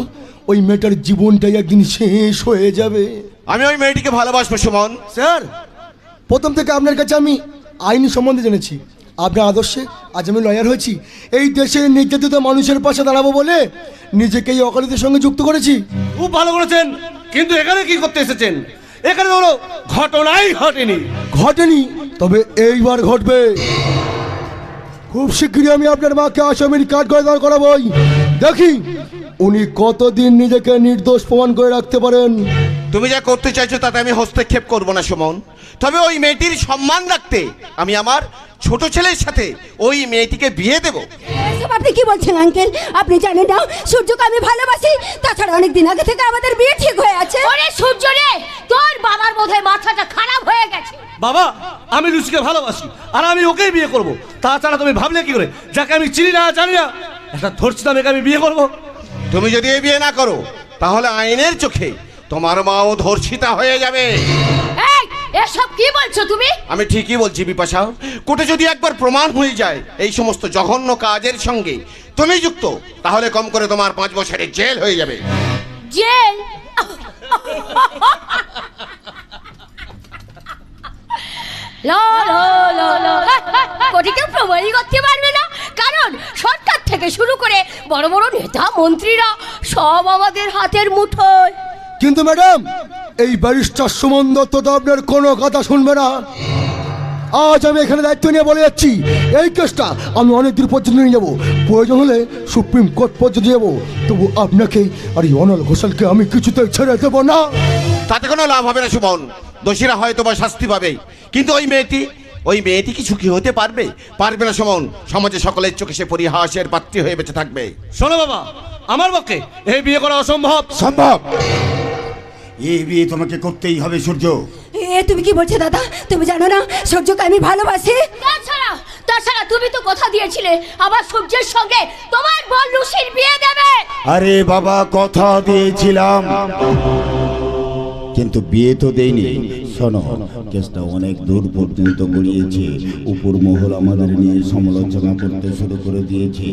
ওই মেয়েটার জীবনটাই একদিন শেষ হয়ে যাবে। আমি ওই মেয়েটিকে ভালোবাসবো সুমন। স্যার, প্রথম থেকে আপনার কাছে আমি আইন সম্বন্ধে জেনেছি। আপনার আদর্শে আজ আমি লয়ার হয়েছি। এই দেশের নির্যাতিত মানুষের পাশে দাঁড়াবো বলে নিজেকে এই অকালিদের সঙ্গে যুক্ত করেছি। খুব ভালো করেছেন, কিন্তু এখানে কি করতে এসেছেন? এখানে হলো ঘটনাই ঘটেনি। ঘটেনি, তবে এইবার ঘটবে। খুব শীঘ্রই আমি আপনার মাকে আসামির কাঠ করে দাঁড় করাবই। দেখি উনি কতদিন নিজেকে নির্দোষ প্রমাণ করে রাখতে পারেন। তুমি যা করতে চাইছো তাতে আমি হস্তক্ষেপ করব না সুমন। তবে ওই মেয়েটির সম্মান রাখতে আমি আমার ছোট ছেলের সাথে ওই মেয়েটিকে বিয়ে দেব। এসব আপনি কি বলছেন আঙ্কেল? আপনি জানেন না সূর্যকে আমি ভালোবাসি? তাছাড়া অনেক দিন আগে থেকে আমাদের বিয়ে ঠিক হয়ে আছে। ওরে সূর্য রে, তোর বাবার বোধহয় মাথাটা খারাপ হয়ে গেছে। বাবা, আমি লুচিকে ভালোবাসি আর আমি ওকেই বিয়ে করব। তাছাড়া তুমি ভাবলে কি করে যাকে আমি চিনি না জানি না একটা ধর্ষিতা মেয়েকে আমি বিয়ে করব? তুমি যদি এই বিয়ে না করো তাহলে আইনের চোখে তোমার মাও ধর্ষিতা হয়ে যাবে। এই এসব কি বলছো তুমি? আমি ঠিকই বলছি বিপাশা। কোর্টে যদি একবার প্রমাণ হয়ে যায় এই সমস্ত জঘন্য কাজের সঙ্গে তুমি যুক্ত, তাহলে কম করে তোমার 5 বছরের জেল হয়ে যাবে। জেল? কোটিকে প্রমাণই করতে পারবে না, কারণ সরকার থেকে শুরু করে বড় বড় নেতা মন্ত্রীরা সব আমাদের হাতের মুঠোয়। কিন্তু ম্যাডাম, এই ব্যারিস্টার সুমন দত্ত তো আপনার কোনো কথা শুনবে না। আজ আমি এখানে দায়িত্ব নিয়ে বলে যাচ্ছি, এই কেসটা আমি অনেক দূর পর্যন্ত নিয়ে যাবো, প্রয়োজন হলে সুপ্রিম কোর্ট পর্যন্ত যাবো, তবু আপনাকে আর এই অনল ঘোষালকে আমি কিছুতেই ছেড়ে দেবো না। তাতে কোনো লাভ হবে না সুমন, দোষীরা হয়তো বা শাস্তি পাবে, কিন্তু ওই মেয়েটি কি সুখী হতে পারবে? পারবে না সুমন। সমাজে সকলের চোখে সে পরিহাসের পাত্রী হয়ে বেঁচে থাকবে। শোনো বাবা, আমার পক্ষে এই বিয়ে করা অসম্ভব। সম্ভব, এই বিয়ে তোমাকে করতেই হবে সূর্য। তুমি কি বলছো দাদা? তুমি জানো না সূর্যকে আমি ভালোবাসি। তাছাড়া তুমি তো কথা দিয়েছিলে আবার সূর্যের সঙ্গে তোমার বোন লুসির বিয়ে দেবে। আরে বাবা, কথা দিয়েছিলাম কিন্তু বিয়ে তো দেইনি। শোনো, কেসটা অনেক দূর পর্যন্ত গড়িয়েছে, উপর মহল আমাদের নিয়ে সমালোচনা করতে শুরু করে দিয়েছে।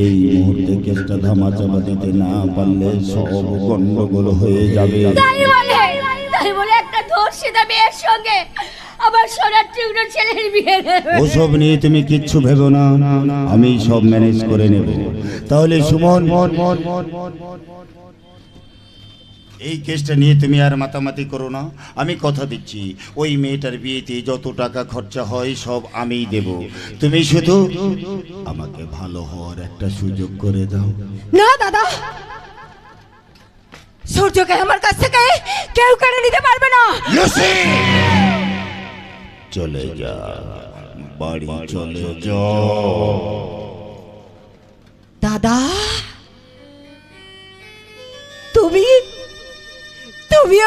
এই মুহূর্তে কেসটা ধামাচাপা দিতে না পারলে সব গন্ডগোল হয়ে যাবে। তাই বলে একটা ধর্ষিতা মেয়ের সঙ্গে আবার সোনার টুকরো ছেলের বিয়ে দেবে? ওসব নিয়ে তুমি কিচ্ছু ভেবো না, আমি সব ম্যানেজ করে নেব। তাহলে সুমন, এই কেসটা নিয়ে তুমি আর মাতামাতি করো না। আমি কথা দিচ্ছি, ওই মেয়েটার বিয়েতে যত টাকা খরচা হয় সব আমিই দেব। তুমি শুধু আমাকে ভালো হওয়ার একটা সুযোগ করে দাও। না দাদা, সূর্যকে আমার কাছ থেকে কেউ কেড়ে নিতে পারবে না। চলে যা, বাড়ি চলে যা। দাদা, তুমি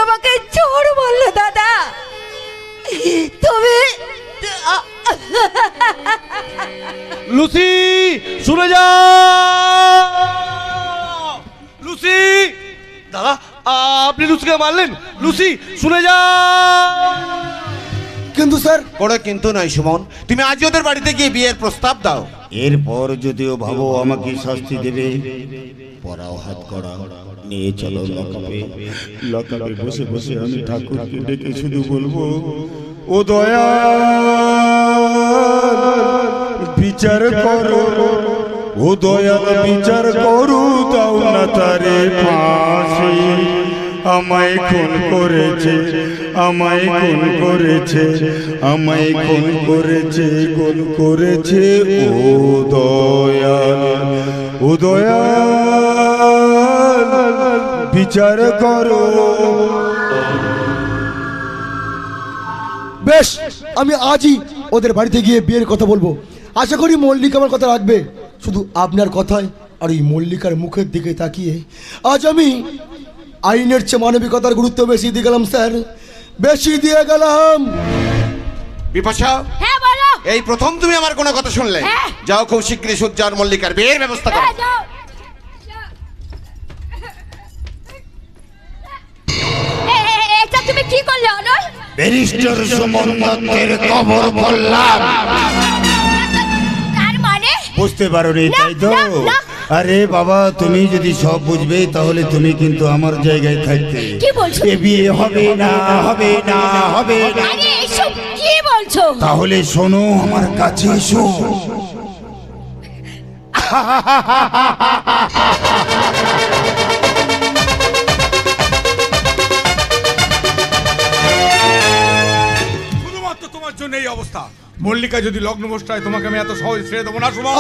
আমাকে চোর বললে দাদা? তুমি লুসি, শুনে যা। লুসি, দাদা আপনি লুসিকে মারলেন। লুসি, শুনে যা। কিন্তু স্যার। কোনো কিন্তু নয় সুমন, তুমি আজ ওদের বাড়িতে গিয়ে বিয়ের প্রস্তাব দাও। এরপর যদিও ভাবো আমাকে শাস্তি দেবে, পরাও হাত করা নিয়ে চলো লকাপে। লকাপে বসে বসে আমি ঠাকুরকে ডেকে শুধু বলবো, ও দয়া বিচার করো, ও দয়া বিচার করো, দাও না তারে ফাঁসি। আমায় খুন করেছে, আমায় খুন করেছে, আমায় খুন করেছে, খুন করেছে। ও দয়াল, ও দয়াল বিচার করো। বেশ, আমি আজই ওদের বাড়িতে গিয়ে বিয়ের কথা বলবো। আশা করি মল্লিকা আমার কথা রাখবে। শুধু আপনার কথায় আর এই মল্লিকার মুখের দিকে তাকিয়ে আজ আমি আইনের চেয়ে মানবিকতার গুরুত্ব বেশি দিয়ে গেলাম স্যার, বেশি দিয়ে গেলাম। বিপাশা, হ্যাঁ বলো। এই প্রথম তুমি আমার কোনো কথা শুনলে? যাও খুব শীঘ্রই সূর্য আর মল্লিকার বিয়ের ব্যবস্থা করো। এটা তুমি কি করলে অনল? ব্যারিস্টার সুমন দত্তের কবর বললাম। তার মানে বুঝতে পারোনি তাই তো? আরে বাবা, তুমি যদি সব বুঝবে তাহলে তুমি কিন্তু আমার জায়গায় থাকতে। কি বলছো? এ বিয়ে হবে না, হবে না, হবে না। আরে এসব কি বলছো? তাহলে শোনো, আমার কাছে এসো। শুধুমাত্র তোমার জন্য এই অবস্থা। মল্লিকা যদি লগ্নভ্রষ্ট হয় তোমাকে আমি এত সহজে ছেড়ে দেবো না সুমন।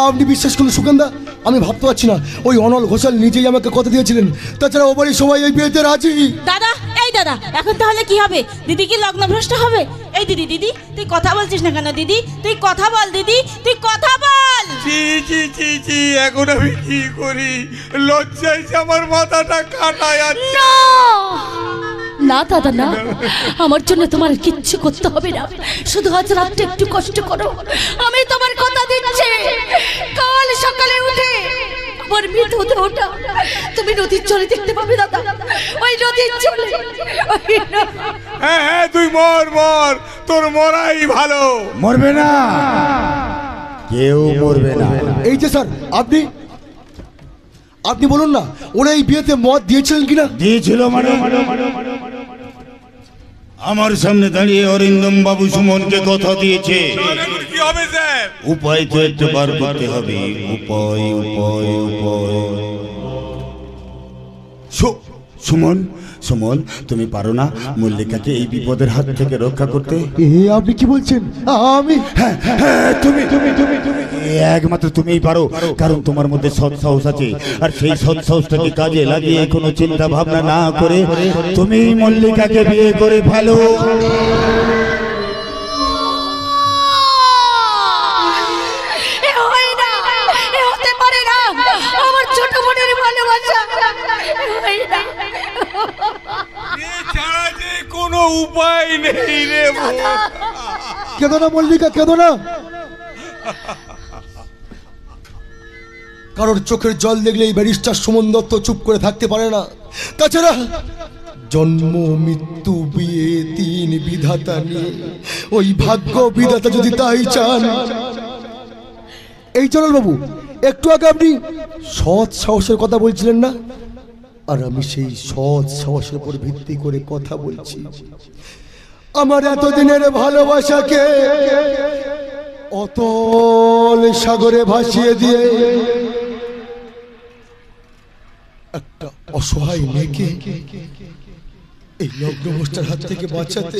আপনি বিশ্বাস করুন সুগন্ধা, আমি ভাবতে পারছি না ওই অনল ঘোষাল নিজেই আমাকে কথা দিয়েছিলেন। তাছাড়া ও বাড়ির সবাই এই বিয়েতে রাজি। দাদা, এই দাদা, এখন তাহলে কি হবে? দিদি কি লগ্নভ্রষ্ট হবে? এই দিদি, দিদি তুই কথা বলছিস না কেন? দিদি তুই কথা বল, দিদি তুই কথা বল। জি জি জি জি, এখন আমি কি করি? লজ্জায় যে আমার মাথাটা কাটায় আছে। না দাদা না, আমার জন্য তোমার কিচ্ছু করতে হবে না। শুধু আজ রাতটা একটু কষ্ট করো। আমি তোমার কথা দিচ্ছি, কাল সকালে উঠে আমার মৃত্যু ওটা তুমি নদীর জলে দেখতে পাবে দাদা। ওই নদীর জলে। হ্যাঁ হ্যাঁ, তুই মর মর, তোর মরাই ভালো। মরবে না, কেউ মরবে না। এই যে স্যার, আপনি আপনি বলুন না, ওরা এই বিয়েতে মত দিয়েছিলেন কিনা? দিয়েছিল মানে? আমার সামনে দাঁড়িয়ে অরিন্দম বাবু সুমনকে কথা দিয়েছে। কি হবে স্যার? উপায় তো একটু বার করতে হবে। উপায় উপায় উপায়। সুমন, সুমন, তুমি পারো না মল্লিকাকে এই বিপদের হাত থেকে রক্ষা করতে? আপনি কি বলছেন? আমি? হ্যাঁ, তুমি তুমি তুমি তুমি একমাত্র তুমিই পারো, কারণ তোমার মধ্যে সৎ সাহস আছে। আর সেই সৎ সাহসটাকে কাজে লাগিয়ে কোনো চিন্তা ভাবনা না করে তুমি মল্লিকাকে বিয়ে করে ফেলো। আমার ছোট বোনের ভালোবাসা এছাড়া যে কোনো উপায় নেই রে। কেঁদো না মল্লিকা, কেঁদো না। কারোর চোখের জল দেখলে এই ব্যারিস্টার সুমন দত্ত চুপ করে থাকতে পারে না। তাছাড়া জন্ম মৃত্যু বিয়ে তিন বিধাতা নিয়ে ওই ভাগ্য বিধাতা যদি তাই চান। এই চরণ বাবু, একটু আগে আপনি সৎ সাহসের কথা বলছিলেন না? আর আমি সেই সৎ সাহসের উপর ভিত্তি করে কথা বলছি। আমার এতদিনের ভালোবাসাকে অতল সাগরে ভাসিয়ে দিয়ে একটা অসহায় মেয়েকে এই লগ্নভ্রষ্টার হাত থেকে বাঁচাতে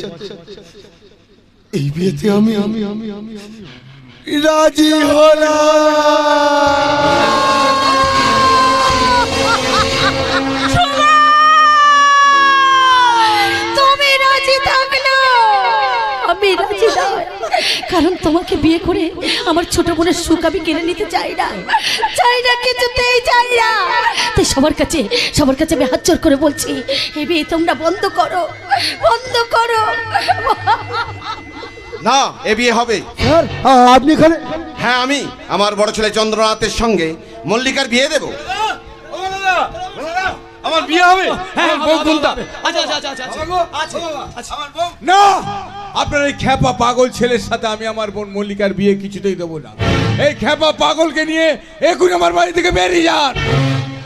এই বিয়েতে আমি রাজি হলাম। তুমি রাজি থাকলো আমি রাজি না, কারণ তোমাকে বিয়ে করে আমার ছোট বোনের সুখ আমি কেড়ে নিতে চাই না, কিছুতেই চাই না। তাই সবার কাছে আমি হাত জোর করে বলছি, এই বিয়ে তোমরা বন্ধ করো, বন্ধ করো। না, এ বিয়ে হবে। স্যার, আপনি এখানে? হ্যাঁ, আমি আমার বড় ছেলে চন্দ্রনাথের সঙ্গে মল্লিকার বিয়ে দেব। আমার বিয়ে হবে? হ্যাঁ, বউ কোনটা? না, আপনার এই খ্যাপা পাগল ছেলের সাথে আমি আমার বোন মল্লিকার বিয়ে কিছুতেই দেবো না। এই খ্যাপা পাগলকে নিয়ে এখন আমার বাড়ি থেকে বেরিয়ে যান।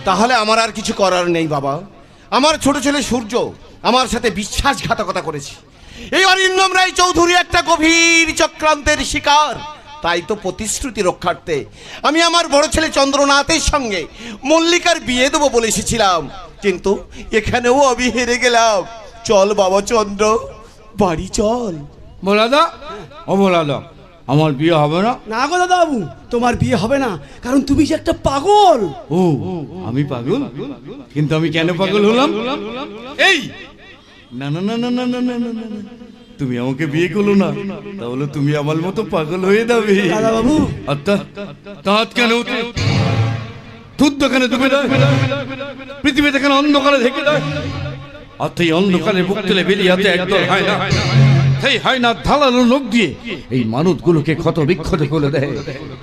তাহলে আমার আর কিছু করার নেই বাবা। আমার ছোট ছেলে সূর্য আমার সাথে বিশ্বাসঘাতকতা করেছে। এই অরিন্দম রায় চৌধুরী একটা গভীর চক্রান্তের শিকার। তাই তো প্রতিশ্রুতি রক্ষার্থে আমি আমার বড় ছেলে চন্দ্রনাথের সঙ্গে মল্লিকার বিয়ে দেবো বলে এসেছিলাম, কিন্তু এখানেও আমি হেরে গেলাম। চল বাবা চন্দ্র, বাড়ি চল। মোলাদা, ও মোলাদা, আমার বিয়ে হবে না? না গো দাদা বাবু, তোমার বিয়ে হবে না, কারণ তুমি যে একটা পাগল। ও, আমি পাগল? কিন্তু আমি কেন পাগল হলাম? এই না না না না না না না না না, তুমি আমাকে বিয়ে করলো না, তাহলে তুমি আমার মতো পাগল হয়ে যাবে। দাদা বাবু, আত্মা দাঁত কেন উঠে, দুধ দোকানে ডুবে দেয়, পৃথিবীতে কেন অন্ধকারে ঢেকে দেয়। আর এই অন্ধকারে বুক তুলে বেরিয়ে হাতে একদল হয় না, সেই হয় না ধারালো লোক দিয়ে এই মানুষগুলোকে ক্ষত বিক্ষত করে দেয়,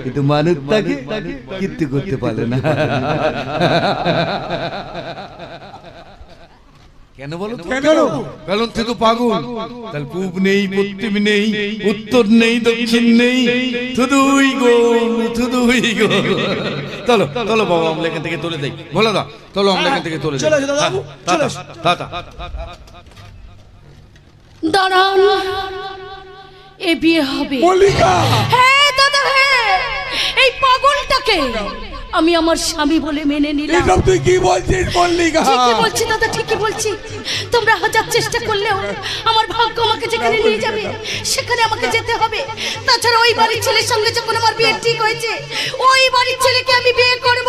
কিন্তু মানুষ তাকে কিচ্ছু করতে পারে না। কেন বলো? কারণ তুই তো পাগল। তাহলে পূব নেই, পশ্চিম নেই, উত্তর নেই, দক্ষিণ নেই, শুধুই গোল, শুধুই গোল। চলো চলো বাবা, আমরা এখান থেকে তুলে দেই। বলো দা, চলো আমরা এখান থেকে তুলে দেই। দাঁড়ান, এ বিয়ে হবে। মল্লিকা! হ্যাঁ দাদা, হ্যাঁ, এই পাগলটাকে আমি আমার স্বামী বলে মেনে নিলাম। এসব তুই কি বলছিস মল্লিকা? ঠিকই বলছি দাদা, ঠিকই বলছি। তোমরা হাজার চেষ্টা করলেও আমার ভাগ্য আমাকে যেখানে নিয়ে যাবে সেখানে আমাকে যেতে হবে। তাছাড়া ওই বাড়ির ছেলের সঙ্গে যখন আমার বিয়ে ঠিক হয়েছে, ওই বাড়ির ছেলেকে আমি বিয়ে করব,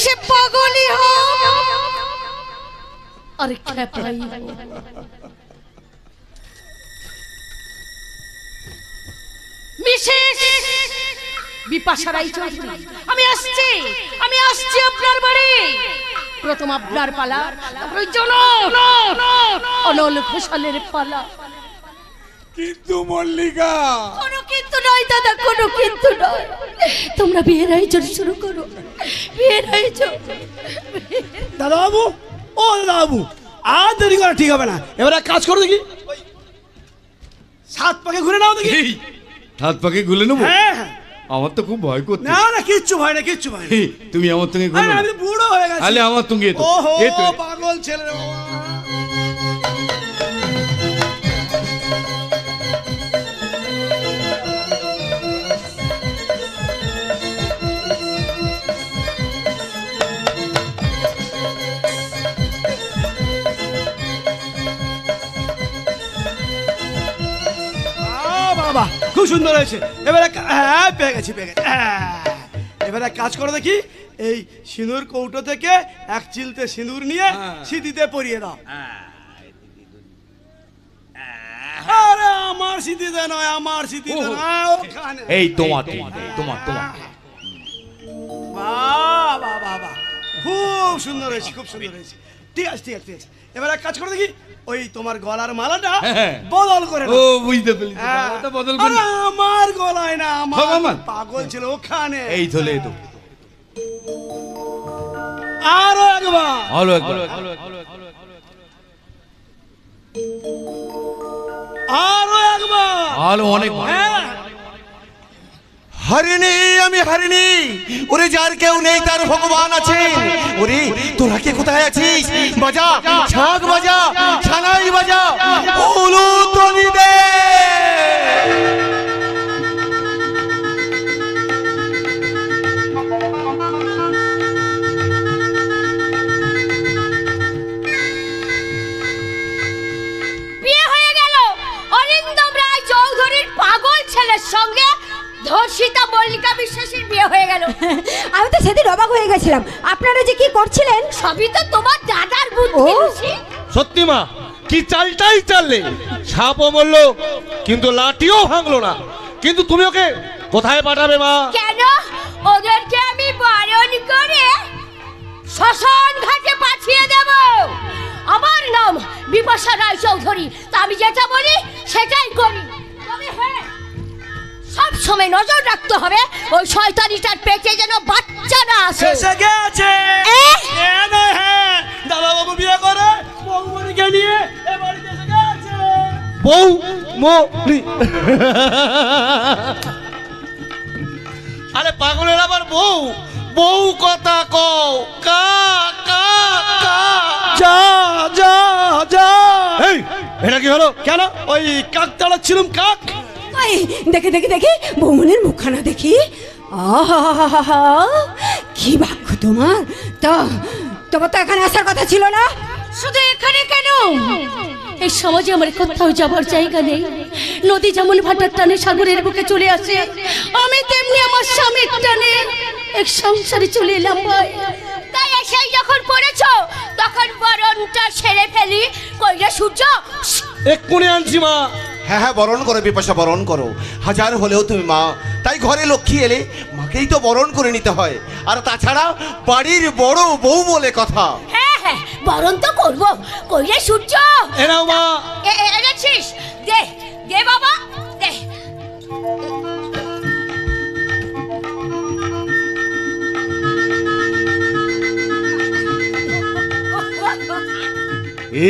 সে পাগলই হোক আরে খ্যাপাই হোক। মিসেস বিপাশা রায় চৌধুরী, আমি আসছি আপনার বাড়ি। প্রথম আপনার পালা, তারপর ওই অনল ঘোষালের পালা। কিন্তু মল্লিকা! কোনো কিন্তু নয় দাদা, কোনো কিন্তু নয়। তোমরা বিয়ের আয়োজন শুরু করো, বিয়ের আয়োজন। দাদা বাবু, ও দাদা বাবু, আর দেরি করা ঠিক হবে না। এবার এক কাজ করো দেখি, সাত পাকে ঘুরে নাও দেখি। এই, হাত পাকে গুলে নেবো? হ্যাঁ হ্যাঁ। আমার তো খুব ভয় করতে। না না কিচ্ছু ভয় না, কিচ্ছু ভয় না। এই, তুমি আমার সঙ্গে আরে ঘুরো আমি বুড়ো হয়ে গেছি। আলে আমার সঙ্গে এতো। ওহো এতো। পাগল ছেলে রে বাবা। বাবা খুব সুন্দর হয়েছে। এবারে হ্যাঁ পেয়ে গেছি পেয়ে গেছি। এবারে কাজ করো দেখি, এই সিঁদুর কৌটো থেকে এক চিলতে সিঁদুর নিয়ে সিঁথিতে পরিয়ে দাও। আরে আমার সিঁথিতে নয়, আমার সিঁথিতে নয়, ওখানে। এই তোমার তোমার বাবা বাবা খুব সুন্দর হয়েছে, খুব সুন্দর হয়েছে। ঠিক আছে ঠিক আছে ঠিক আছে। এবারে এক কাজ করো দেখি, ওই তোমার গলার মালাটা বদল করে ও বুঝতে পেরেছি, মালাটা বদল করে। আরে আমার গলায় না, আমার আমার পাগল ছিল ওখানে। এই চলে তো আরো একবার, ভালো একবার, আরো একবার, ভালো অনেক হারিনি আমি হারিনি, ওরে যার কেউ নেই তার ভগবান আছেন। ওরে তোরা কে কোথায় আছিস? বাজা ছাগ বাজা, ছানাই বাজা, উলুধ্বনি দে। বিয়ে হয়ে গেল অরিন্দম রায় চৌধুরীর পাগল ছেলের সঙ্গে ধর্ষিতা মল্লিকা বিশ্বাসের বিয়ে হয়ে গেল। আমি তো সেদিন অবাক হয়ে গেছিলাম, আপনারা যে কি করছিলেন। সবই তো তোমার দাদার বুদ্ধি। সত্যি মা, কি চালটাই চাললে, সাপও মরলো কিন্তু লাঠিও ভাঙলো না। কিন্তু তুমি ওকে কোথায় পাঠাবে মা? কেন? ওদেরকে আমি বারণ করে শ্মশান ঘাটে পাঠিয়ে দেব। আমার নাম বিপাশা রায় চৌধুরী, তা আমি যেটা বলি সেটাই করি। তবে হ্যাঁ, সব সময় নজর রাখতে হবে ওই শয়তানিটার পেটে যেন বাচ্চা না আসে। এসে গেছে হ্যাঁ, দাদা বাবু বিয়ে করে বৌমণিকে নিয়ে এ বাড়িতে এসে গেছে। বউ মরি, আরে পাগলের আবার বউ, বউ কথা কও, কা কা কা। যা যা যা। এই এটা কি হলো? কেন? ওই কাক তাড়াচ্ছিলাম, কাক। ওই দেখে দেখে দেখি বৌমনের মুখখানা দেখি। আহা কি ভাগ্য তোমার। তো তোমার তো এখানে আসার কথা ছিল না। শুধু এখানে কেন, এই সমাজে আমার কোথাও যাবার জায়গা নেই। নদী যেমন ভাটার টানে সাগরের বুকে চলে আসে, আমি তেমনি আমার স্বামীর টানে এক সংসারে চলে এলাম ভাই। তাই এসেই যখন পড়েছো তখন বরণটা সেরে ফেলি। কইরে সূর্য এক্ষুনি আনছি মা। হ্যাঁ হ্যাঁ, বরণ করো বিপাশা, বরণ করো। হাজার হলেও তুমি মা, তাই ঘরে লক্ষ্মী এলে মাকেই তো বরণ করে নিতে হয়। আর তাছাড়া বাড়ির বড় বউ বলে কথা। হ্যাঁ হ্যাঁ, বরণ তো করবো। কইরে সূর্য এনাও মা। এনেছিস? দে দে বাবা দে।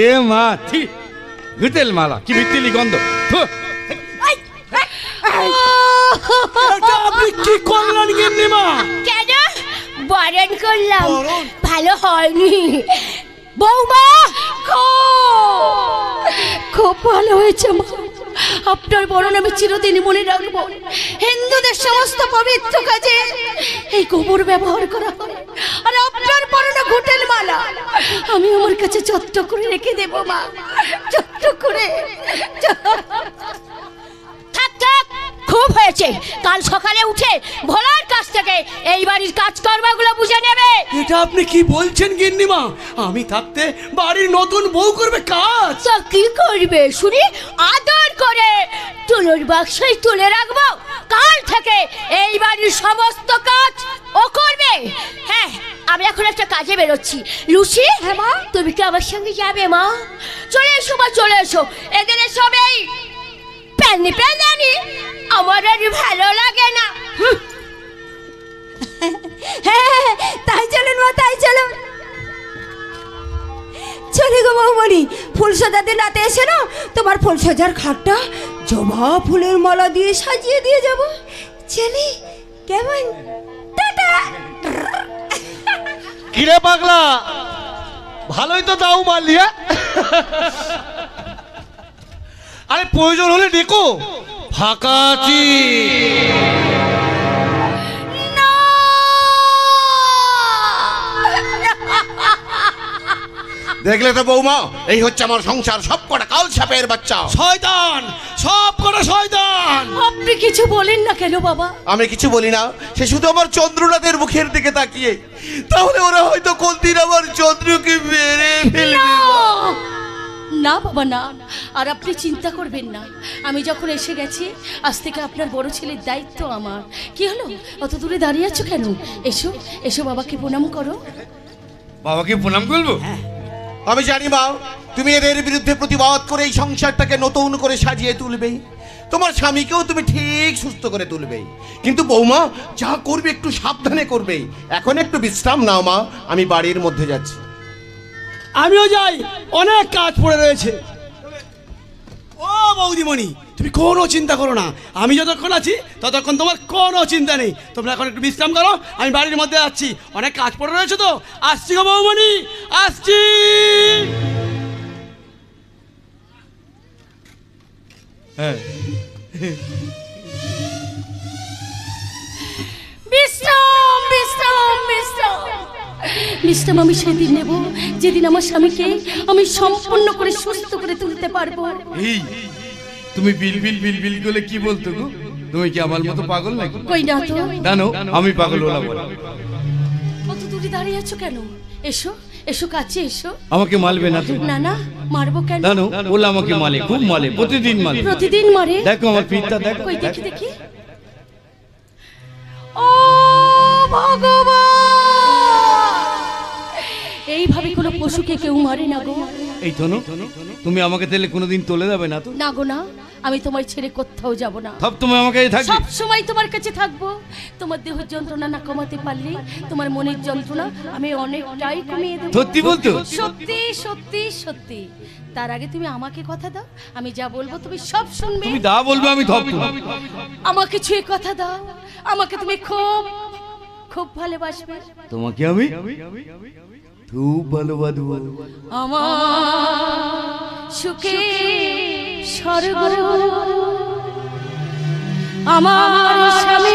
এ মা, ঠিক ভিতেল মালা, কি ভিতেলি গন্ধ। থু। আপনি কি করলেন গিন্নিমা? কেন বরণ করলাম? ভালো হয়নি বৌমা, খুব ভালো হয়েছে মা। আপনার বরণ আমি চিরদিনই মনে রাখবো। হিন্দুদের সমস্ত পবিত্র কাজে এই গোবর ব্যবহার করা হয়, আর আপনার বরণ ঘুটেল মালা আমি আমার কাছে যত্ন করে রেখে দেব মা, যত্ন করে। থাক থাক, খুব হয়েছে। কাল সকালে উঠে ভোলার কাছ থেকে এই বাড়ির কাজকর্মগুলো বুঝে নেবে। এটা আপনি কি বলছেন গিন্নিমা? আমি থাকতে বাড়ির নতুন বউ করবে কাজ? তো কি করবে শুনি? আদর করে তুলোর বাক্সই তুলে রাখবো। কাল থেকে এই বাড়ির সমস্ত কাজ ও করবে। হ্যাঁ, আমি এখন একটা কাজে বেরোচ্ছি। লুসি, হ্যাঁ মা। তুমি কি আমার সঙ্গে যাবে মা? চলে এসো মা, চলে এসো। এদের সবাই প্যানি প্যানি আমার আর ভালো লাগে না। হ্যাঁ তাই চলুন মা, তাই চলুন। চলে গো বৌমণি, ফুল সাজাতে রাতে এসে না তোমার ফুল সাজার খাটটা জবা ফুলের মালা দিয়ে সাজিয়ে দিয়ে যাব। চলি কেমন? টাটা। কিরে পাগলা, ভালোই তো দাও মারলিয়া। আরে প্রয়োজন হলে ডেকো, ফাঁকা আছি। দেখলে তো বৌমা, এই হচ্ছে আমার সংসার, সব কটা কাল সাপের বাচ্চা। শয়তান, সব কটা শয়তান। আপনি কিছু বলেন না কেন বাবা? আমি কিছু বলি না, সে শুধু আমার চন্দ্রনাথের মুখের দিকে তাকিয়ে। তাহলে ওরা হয়তো কোন দিন আমার চন্দ্রকে মেরে ফেলবে। না বাবা না, আর আপনি চিন্তা করবেন না। আমি যখন এসে গেছি, আজ থেকে আপনার বড় ছেলের দায়িত্ব আমার। কি হলো, অত দূরে দাঁড়িয়ে আছো কেন? এসো এসো, বাবাকে প্রণাম করো। বাবাকে প্রণাম করবো? আমি জানি মা, তুমি এদের বিরুদ্ধে প্রতিবাদ করে এই সংসারটাকে নতুন করে সাজিয়ে তুলবে। তোমার স্বামীকেও তুমি ঠিক সুস্থ করে তুলবে। কিন্তু বৌমা, যা করবে একটু সাবধানে করবে। এখন একটু বিশ্রাম নাও মা, আমি বাড়ির মধ্যে যাচ্ছি। আমিও যাই, অনেক কাজ পড়ে রয়েছে। ও বৌদিমণি, তুমি কোনো চিন্তা করো না। আমি যতক্ষণ আছি ততক্ষণ তোমার কোনো চিন্তা নেই। তোমরা এখন একটু বিশ্রাম করো, আমি বাড়ির মধ্যে যাচ্ছি। অনেক কাজ পড়ে রয়েছে তো। আসছি গো বৌমণি, আসছি। হ্যাঁ, বিশ্রাম বিশ্রাম বিশ্রাম বিশ্রাম আমি সেদিন নেব যেদিন আমার স্বামীকে আমি সম্পূর্ণ করে সুস্থ করে তুলতে পারবো। এই তুমি বিল বিল বিল বিল করে কি বলতো গো? তুমি কি আমার মতো পাগল নাকি? কই না তো। জানো আমি পাগল ওলা বল। কত দূরে দাঁড়িয়ে আছো কেন? এসো এসো, কাছে এসো। আমাকে মারবে না তো? না না, মারবো কেন? জানো ওলা আমাকে মারে, খুব মারে, প্রতিদিন মারে। প্রতিদিন মারে? দেখো আমার পিঠটা দেখো। কই দেখি দেখি। ও ভগবান, এইভাবে কোনো পশুকে কেউ মারে না গো। এই ধনু, তুমি আমাকে তাহলে কোনোদিন তোলে যাবে না তো? না গো না, আমি তোমার ছেড়ে কোথাও যাব না। সব তুমি আমাকে থাকবে? সব সময় তোমার কাছে থাকবো। তোমার দেহ যন্ত্রণা না কমাতে পারলে তোমার মনের যন্ত্রণা আমি অনেকটাই কমিয়ে দেব। সত্যি বলতো? সত্যি সত্যি সত্যি। তার আগে তুমি আমাকে কথা দাও, আমি যা বলবো তুমি সব শুনবে। তুমি দা বলবে আমি ধপ। আমাকে ছুঁয়ে কথা দাও, আমাকে তুমি খুব খুব ভালোবাসবে। তোমাকে আমি খুব ভালোবাসবো। আমার সুখে স্বর্গ, আমার স্বামী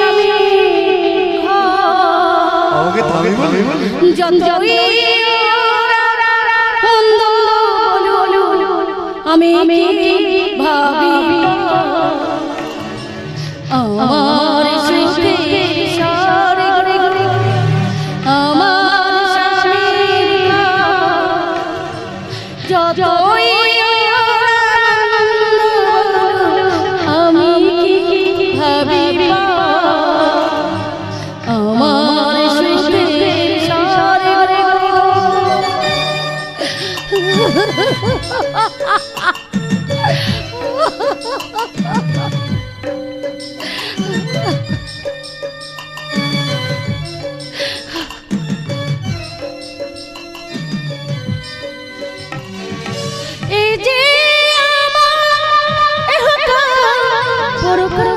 আমাকে তুমি বলবে? যতই মন্দ বলুক, আমি ভাবি আমার সুখে স্বর্গ, আমার স্বামীর যতই আমি ভাবি আমার সুখে স্বর্গ। এই যে আমার এহকাল পরকাল,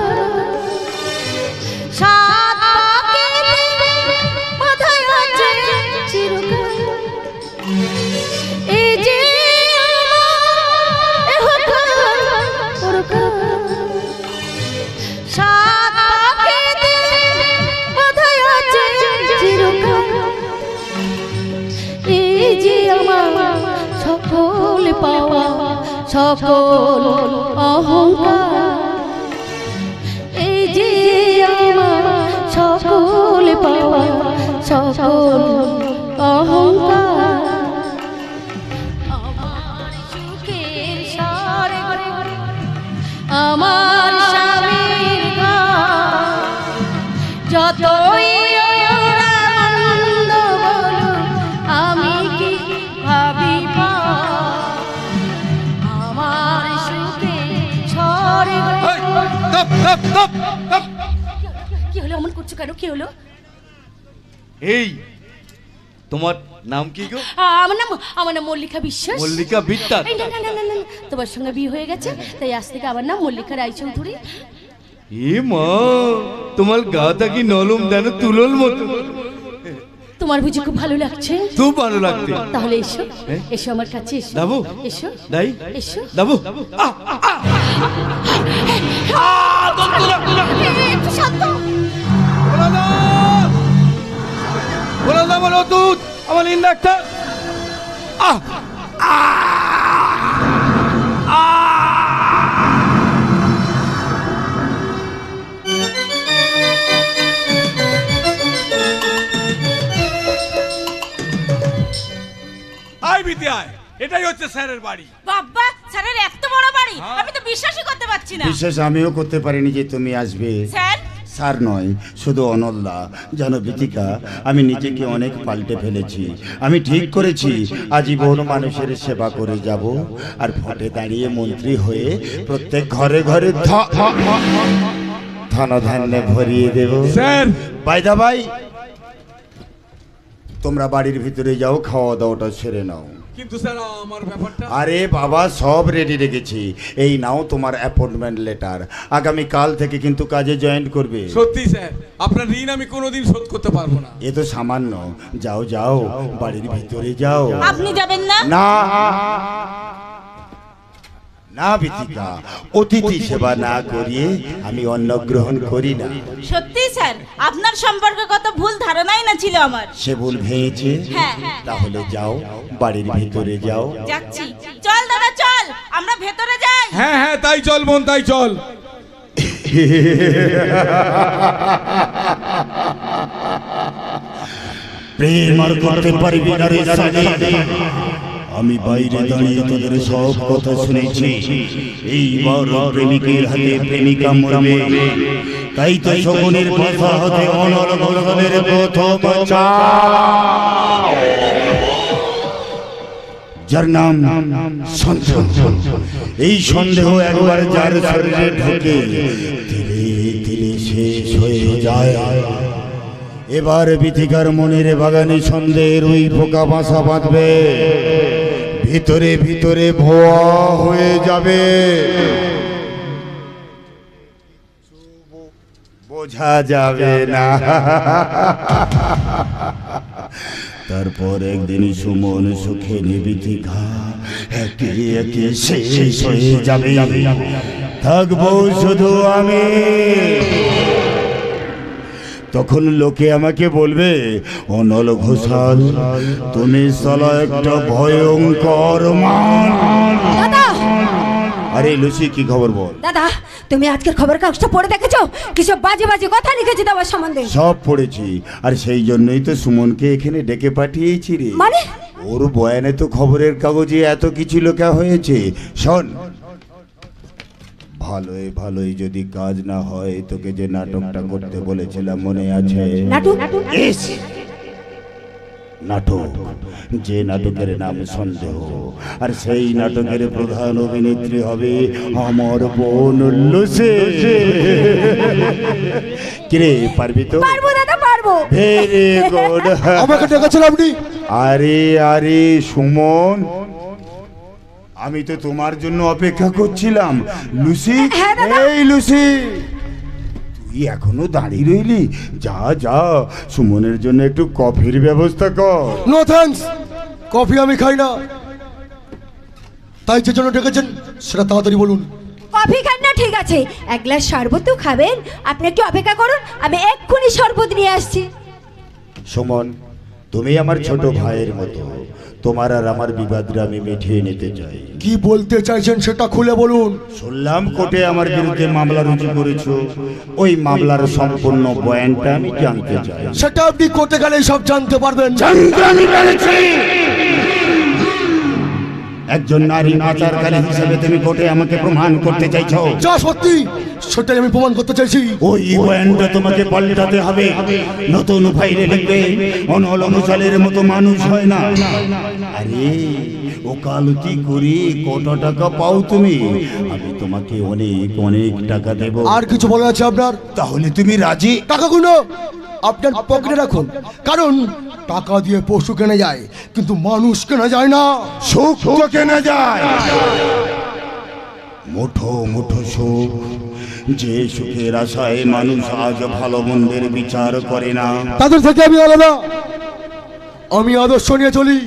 সাত পাকে মাথায় আছে চিরকাল। এই যে আমার এহকাল পরকাল, সাত পাকে মাথায় আছে চিরকাল। এই যে আমার সকল পাওয়া, সকল অহংকার, এই যে আমার সকল পাওয়া, সকল অহংকার। আমার সুখের স্বর্গ, আমার স্বামীর ঘর, যতই আমি কি ভাবিব আমার সুখে স্বর্গ। কি হলো, অমন করছো কেন? কি হলো? এই তোমার নাম কি গো? আমার নাম মল্লিকা বিশ্বাস। মল্লিকা বিদ্যা? না না না না না, তোমার সঙ্গে বিয়ে হয়ে গেছে, তাই আজ থেকে আমার নাম মল্লিকা রায়চৌধুরী। এ মা, তোমার গাটা কি নরম যেন তুলোর মতো। তোমার বুঝি খুব ভালো লাগছে? খুব ভালো লাগছে। তাহলে এসো, এসো আমার কাছে এসো। দাবু, এসো দাই, এসো। দাবু। একটু শান্ত। আমার অদ্ভুত, আমার ইন্ডাক্টর। এটাই হচ্ছে স্যারের বাড়ি। বাবা, স্যারের এত বড় বাড়ি, আমি তো বিশ্বাসই করতে পারছি না। বিশ্বাস আমিও করতে পারিনি যে তুমি আসবে। স্যার, স্যার নয়, শুধু অনল্লা। জানো বিথিকা, আমি নিজেকে অনেক পাল্টে ফেলেছি। আমি ঠিক করেছি আজীবন মানুষের সেবা করে যাব, আর ভোটে দাঁড়িয়ে মন্ত্রী হয়ে প্রত্যেক ঘরে ঘরে ধনধান্যে ভরিয়ে দেব। স্যার, বাইদা ভাই, তোমরা বাড়ির ভিতরে যাও, খাওয়া দাওয়াটা সেরে নাও। কিন্তু স্যার আমার ব্যাপারটা। আরে বাবা, সব রেডি রেখেছি। এই নাও তোমার অ্যাপয়েন্টমেন্ট লেটার। আগামী কাল থেকে কিন্তু কাজে জয়েন করবে। সত্যি স্যার, আপনার ঋণ আমি কোনোদিন শোধ করতে পারবো না। এ তো সামান্য। যাও যাও, বাড়ির ভিতরে যাও। আপনি যাবেন না? না না বিথিকা, অতিথি সেবা না করিয়ে আমি অন্ন গ্রহণ করি না। সত্যি স্যার, আপনার সম্পর্কে কত ভুল ধারণাই না ছিল আমার। সে ভুল ভেঙেছে। হ্যাঁ। তাহলে যাও, বাড়ির ভিতরে যাও। যাচ্ছি। চল দাদা চল, আমরা ভেতরে যাই। হ্যাঁ হ্যাঁ, তাই চল বোন, তাই চল। প্রেম আর করতে পারবি না রে সানি। আমি বাইরে দাঁড়িয়ে তোদের সব কথা শুনেছি। এইবার প্রেমিকের হাতে প্রেমিকা মরবে, তাই তো শকুনের কথা হতে অনল ঘোষণের প্রথম চাও, যার নাম সন্দেহ। এই সন্দেহ একবার যার শরীরে ঢোকে, ধীরে ধীরে শেষ হয়ে যায়। এবার বিথিকার মনের বাগানে সন্দেহের ওই পোকা বাসা বাঁধবে, ভিতরে ভিতরে ভুয়া হয়ে যাবে, বোঝা যাবে না। তারপর একদিন সুমন সুখে বিথিকা একে একে শেষ হয়ে যাবে, থাকবো শুধু আমি। তখন লোকে আমাকে বলবে, অনল ঘোষাল, তুমি সালা একটা ভয়ঙ্কর মান। আরে লুসি, কি খবর বল? দাদা, তুমি আজকের খবর কাগজটা পড়ে দেখেছো? কিসব বাজে বাজে কথা লিখেছে তোমার সম্বন্ধে। সব পড়েছি, আর সেই জন্যই তো সুমনকে এখানে ডেকে পাঠিয়েছি রে। মানে? ওর বয়ানে তো খবরের কাগজে এত কিছু লেখা হয়েছে। শোন, ভালোই ভালোই যদি কাজ না হয়, তোকে যে নাটকটা করতে বলেছিলাম মনে আছে? নাটক? নাটক, যে নাটকের নাম সন্দেহ, আর সেই নাটকের প্রধান অভিনেত্রী হবে আমার বোন লুসি। কিরে, পারবি তো? পারবো দাদা, পারবো। Very good. আমাকে ডেকেছেন আপনি? আরে আরে সুমন, আমি তো তোমার জন্য অপেক্ষা করছিলাম। লুসি, এই লুসি, তুই এখনো দাঁড়িয়ে রইলি? যা যা, সুমনের জন্য একটু কফির ব্যবস্থা কর। নো থ্যাঙ্কস, কফি আমি খাই না। তাই যে জন্য ডেকেছেন সেটা তাড়াতাড়ি বলুন। কফি খান না, ঠিক আছে, এক গ্লাস শরবত খাবেন? আপনি একটু অপেক্ষা করুন, আমি এক্ষুনি শরবত নিয়ে আসছি। সুমন, তুমি আমার ছোট ভাইয়ের মতো, তোমার আর আমার বিবাদটা আমি মিটিয়ে নিতে চাই। কি বলতে চাইছেন সেটা খুলে বলুন। শুনলাম কোর্টে আমার বিরুদ্ধে মামলা রুজু করেছো, ওই মামলার সম্পূর্ণ বয়ানটা আমি জানতে চাই। সেটা আপনি কোর্টে গেলে সব জানতে পারবেন। একজন নারী নাচারকারী হিসেবে তুমি কোর্টে আমাকে প্রমাণ করতে চাইছো? যা সত্যি সেটাই আমি প্রমাণ করতে চাইছি। ওই বয়ানটা তোমাকে পাল্টাতে হবে। নতুন ফাইলে লিখবে, অনল মুসালের মতো মানুষ হয় না। আরে ওকালতি করে কত টাকা পাও তুমি? আমি তোমাকে অনেক অনেক টাকা দেব। আর কিছু বলা আছে আপনার? তাহলে তুমি রাজি? টাকাগুলো আপনার পকেটে রাখুন, কারণ টাকা দিয়ে পশু কেনা যায়, কিন্তু মানুষ কেনা যায় না। সুখ কেনা যায়, মুঠো মুঠো সুখ, যে সুখের আশায় মানুষ আজ ভালো মন্দের বিচার করে না। তাদের থেকে আমি আলাদা, আমি আদর্শ নিয়ে চলি,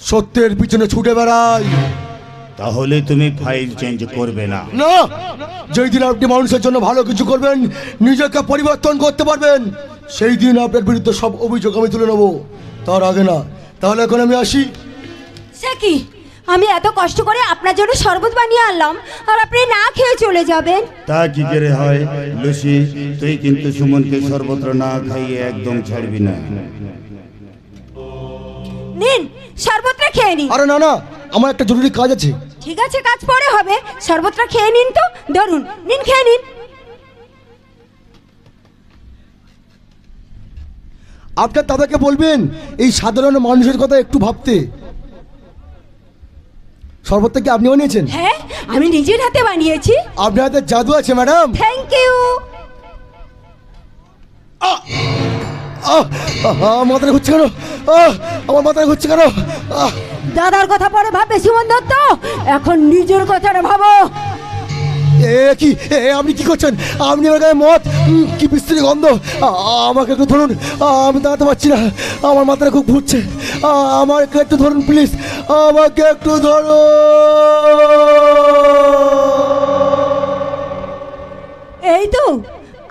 সত্যের পিছনে ছুটে বেড়াই। তাহলে তুমি ফাইল চেঞ্জ করবে না? না, যেই দিন আপনি মানুষের জন্য ভালো কিছু করবেন, নিজেকে পরিবর্তন করতে পারবেন, সেই দিন আপনার বিরুদ্ধে সব অভিযোগ আমি তুলে নেবো, তার আগে না। তাহলে এখন আমি আসি। সে কি, আমি এত কষ্ট করে আপনার জন্য শরবত বানিয়ে আনলাম আর আপনি না খেয়ে চলে যাবেন? তা কি করে হয় লুসি, তুই কিন্তু সুমনকে সর্বত্র না খাইয়ে একদম ছাড়বি না। নিন শরবতটা খেয়ে নিন। আরে না না, আমার একটা জরুরি কাজ আছে। ঠিক আছে, কাজ পরে হবে, শরবতটা খেয়ে নিন তো। ধরুন, নিন, খেয়ে নিন। আপনার দাদাকে বলবেন এই সাধারণ মানুষের কথা একটু ভাবতে। শরবতটা কি আপনি বানিয়েছেন? হ্যাঁ, আমি নিজের হাতে বানিয়েছি। আপনার হাতে জাদু আছে ম্যাডাম। Thank you. মাথাটা ঘুরছে কেন? আমার মাথাটা ঘুরছে কেন? দাদার কথা পরে ভাববে সুমন দত্ত, এখন নিজের কথাটা ভাবো। কি আপনি কি করছেন? আপনি আমার গায়ে মদ, কি বিস্তৃত গন্ধ। আমাকে একটু ধরুন, আমি দাঁড়াতে পারছি না, আমার মাথাটা খুব ঘুরছে। আমাকে একটু ধরুন প্লিজ, আমাকে একটু ধরুন। এই তো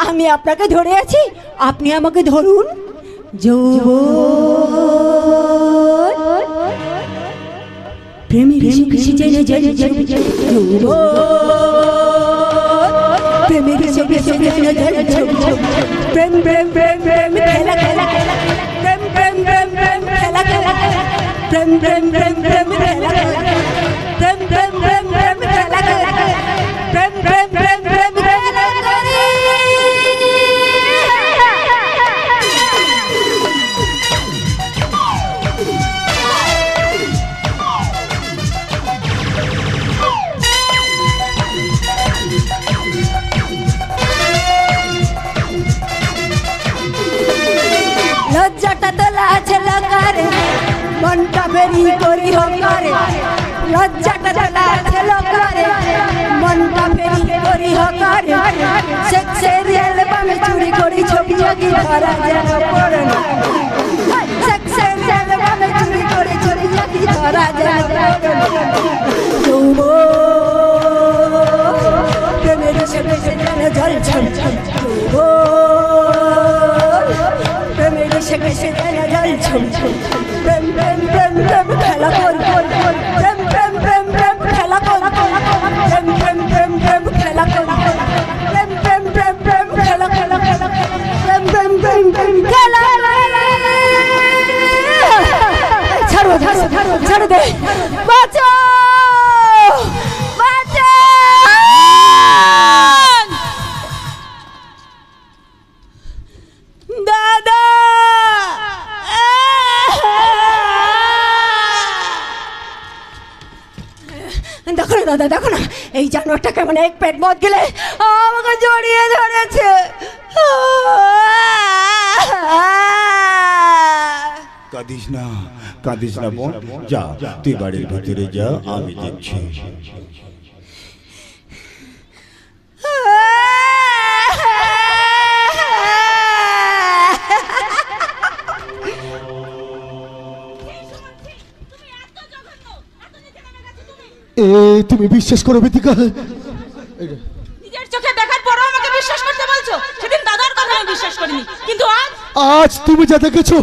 আমি আপনাকে ধরে আছি, আপনি আমাকে ধরুন। প্রেমের সুখী জেনে জেনে জেনে প্রেমের সুখী জেনে জেনে প্রেম প্রেম প্রেম প্রেম খেলা খেলা প্রেম প্রেম প্রেম প্রেম খেলা খেলা প্রেম প্রেম প্রেম প্রেম খেলা খেলা প্রেম প্রেম প্রেম প্রেম খেলা খেলা প্রেম প্রেম প্রেম প্রেম খেলা করি। লজ্জাটা তোলা আছে লকারে, মনটা বেরি করি হকারে। লজ্জাটা তোলা আছে লকারে, মনটা বেরি করি হকারে। সেক্সের অ্যালবামে চুরি করি ছবি ছবি ধরা যেন পড়ে না। সেক্সের অ্যালবামে চুরি করি ছবি ছবি ধরা যেন পড়ে না। প্রেমের সেবে যেন জল ছম ছম প্রেমের সেবে যেন জল ছম ছম প্রেম প্রেম প্রেম প্রেম খেলা কর প্রেম প্রেম প্রেম প্রেম খেলা কর প্রেম প্রেম প্রেম প্রেম খেলা কর প্রেম প্রেম প্রেম প্রেম খেলা খেলা প্রেম প্রেম প্রেম প্রেম খেলা। ছাড়ো ছাড়ো ছাড়ো ছাড়ো দে, বাঁচাও বাঁচাও। দাদা দেখো না দাদা, দেখো না এই জানোয়ারটা কেমন এক পেট মদ গেলে আমাকে জড়িয়ে ধরেছে। কাঁদিস না, কাঁদিস না বোন, যা তুই বাড়ির ভিতরে যা, আমি দেখছি। তুমি বিশ্বাস করো বিতিকা? নিজের চোখে দেখার পরও আমাকে বিশ্বাস করতে বলছো? সেদিন দাদার কথা আমি বিশ্বাস করিনি, কিন্তু আজ তুমি যা দেখেছো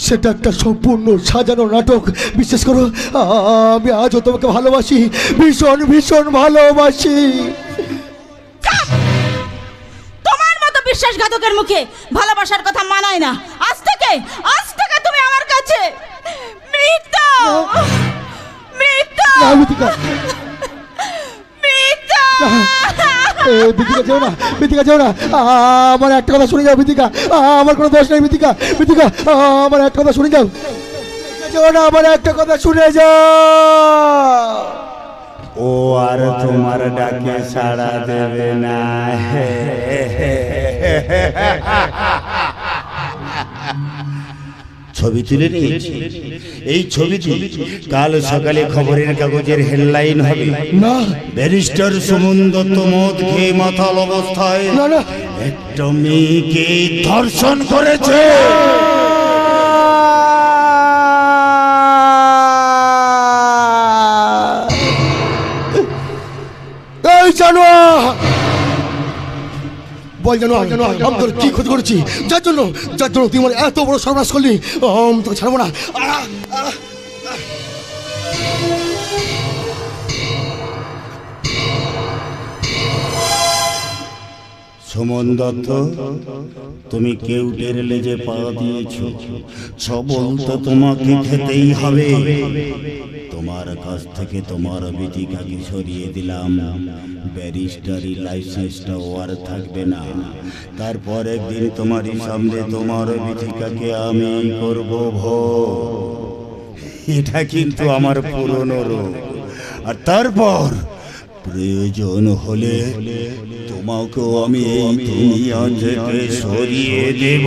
সেটা একটা সম্পূর্ণ সাজানো নাটক। বিশ্বাস করো, আমি আজও তোমাকে ভালোবাসি, ভীষণ ভীষণ ভালোবাসি। তোমার মতো বিশ্বাসঘাতকের মুখে ভালোবাসার কথা মানায় না। আজ থেকে তুমি আমার কাছে মৃত। বিতিকা, বিতিকা যেও না, বিতিকা যেও না, আমার একটা কথা শুনে যাও বিতিকা, আমার কোনো দোষ নেই বিতিকা, বিতিকা আমার একটা কথা শুনে যাও, যেও না, আমার একটা কথা শুনে যাও। ও আর তোমার ডাকে সাড়া দেবে না। ছবি তুলে নিয়েছি। এই ছবিটি কাল সকালে খবরের কাগজের হেডলাইন হবে। না ব্যারিস্টার সুমন দত্ত মদ খেয়ে মাতাল অবস্থায় না না একটা মেয়েকে ধর্ষণ করেছে। এই জানোয়ার বল জানোয়ার আমি তোর কি ক্ষতি করেছি যার জন্য তুই আমার এত বড় সর্বনাশ করলি? আমি তোকে ছাড়বো না। সুমন দত্ত, তুমি কেউটের লেজে পা দিয়েছ, সবল তো তোমাকে খেতেই হবে। তোমার কাছ থেকে তোমার বিটিকাকে সরিয়ে দিলাম, ব্যারিস্টারি লাইসেন্সটাও আর থাকবে না। তারপর একদিন তোমারই সামনে তোমার বিটিকাকে আমি করব ভোগ। এটা কিন্তু আমার পুরনো রোগ। আর তারপর প্রয়োজন হলে তোমাকেও আমি এই দুনিয়া থেকে সরিয়ে দেব।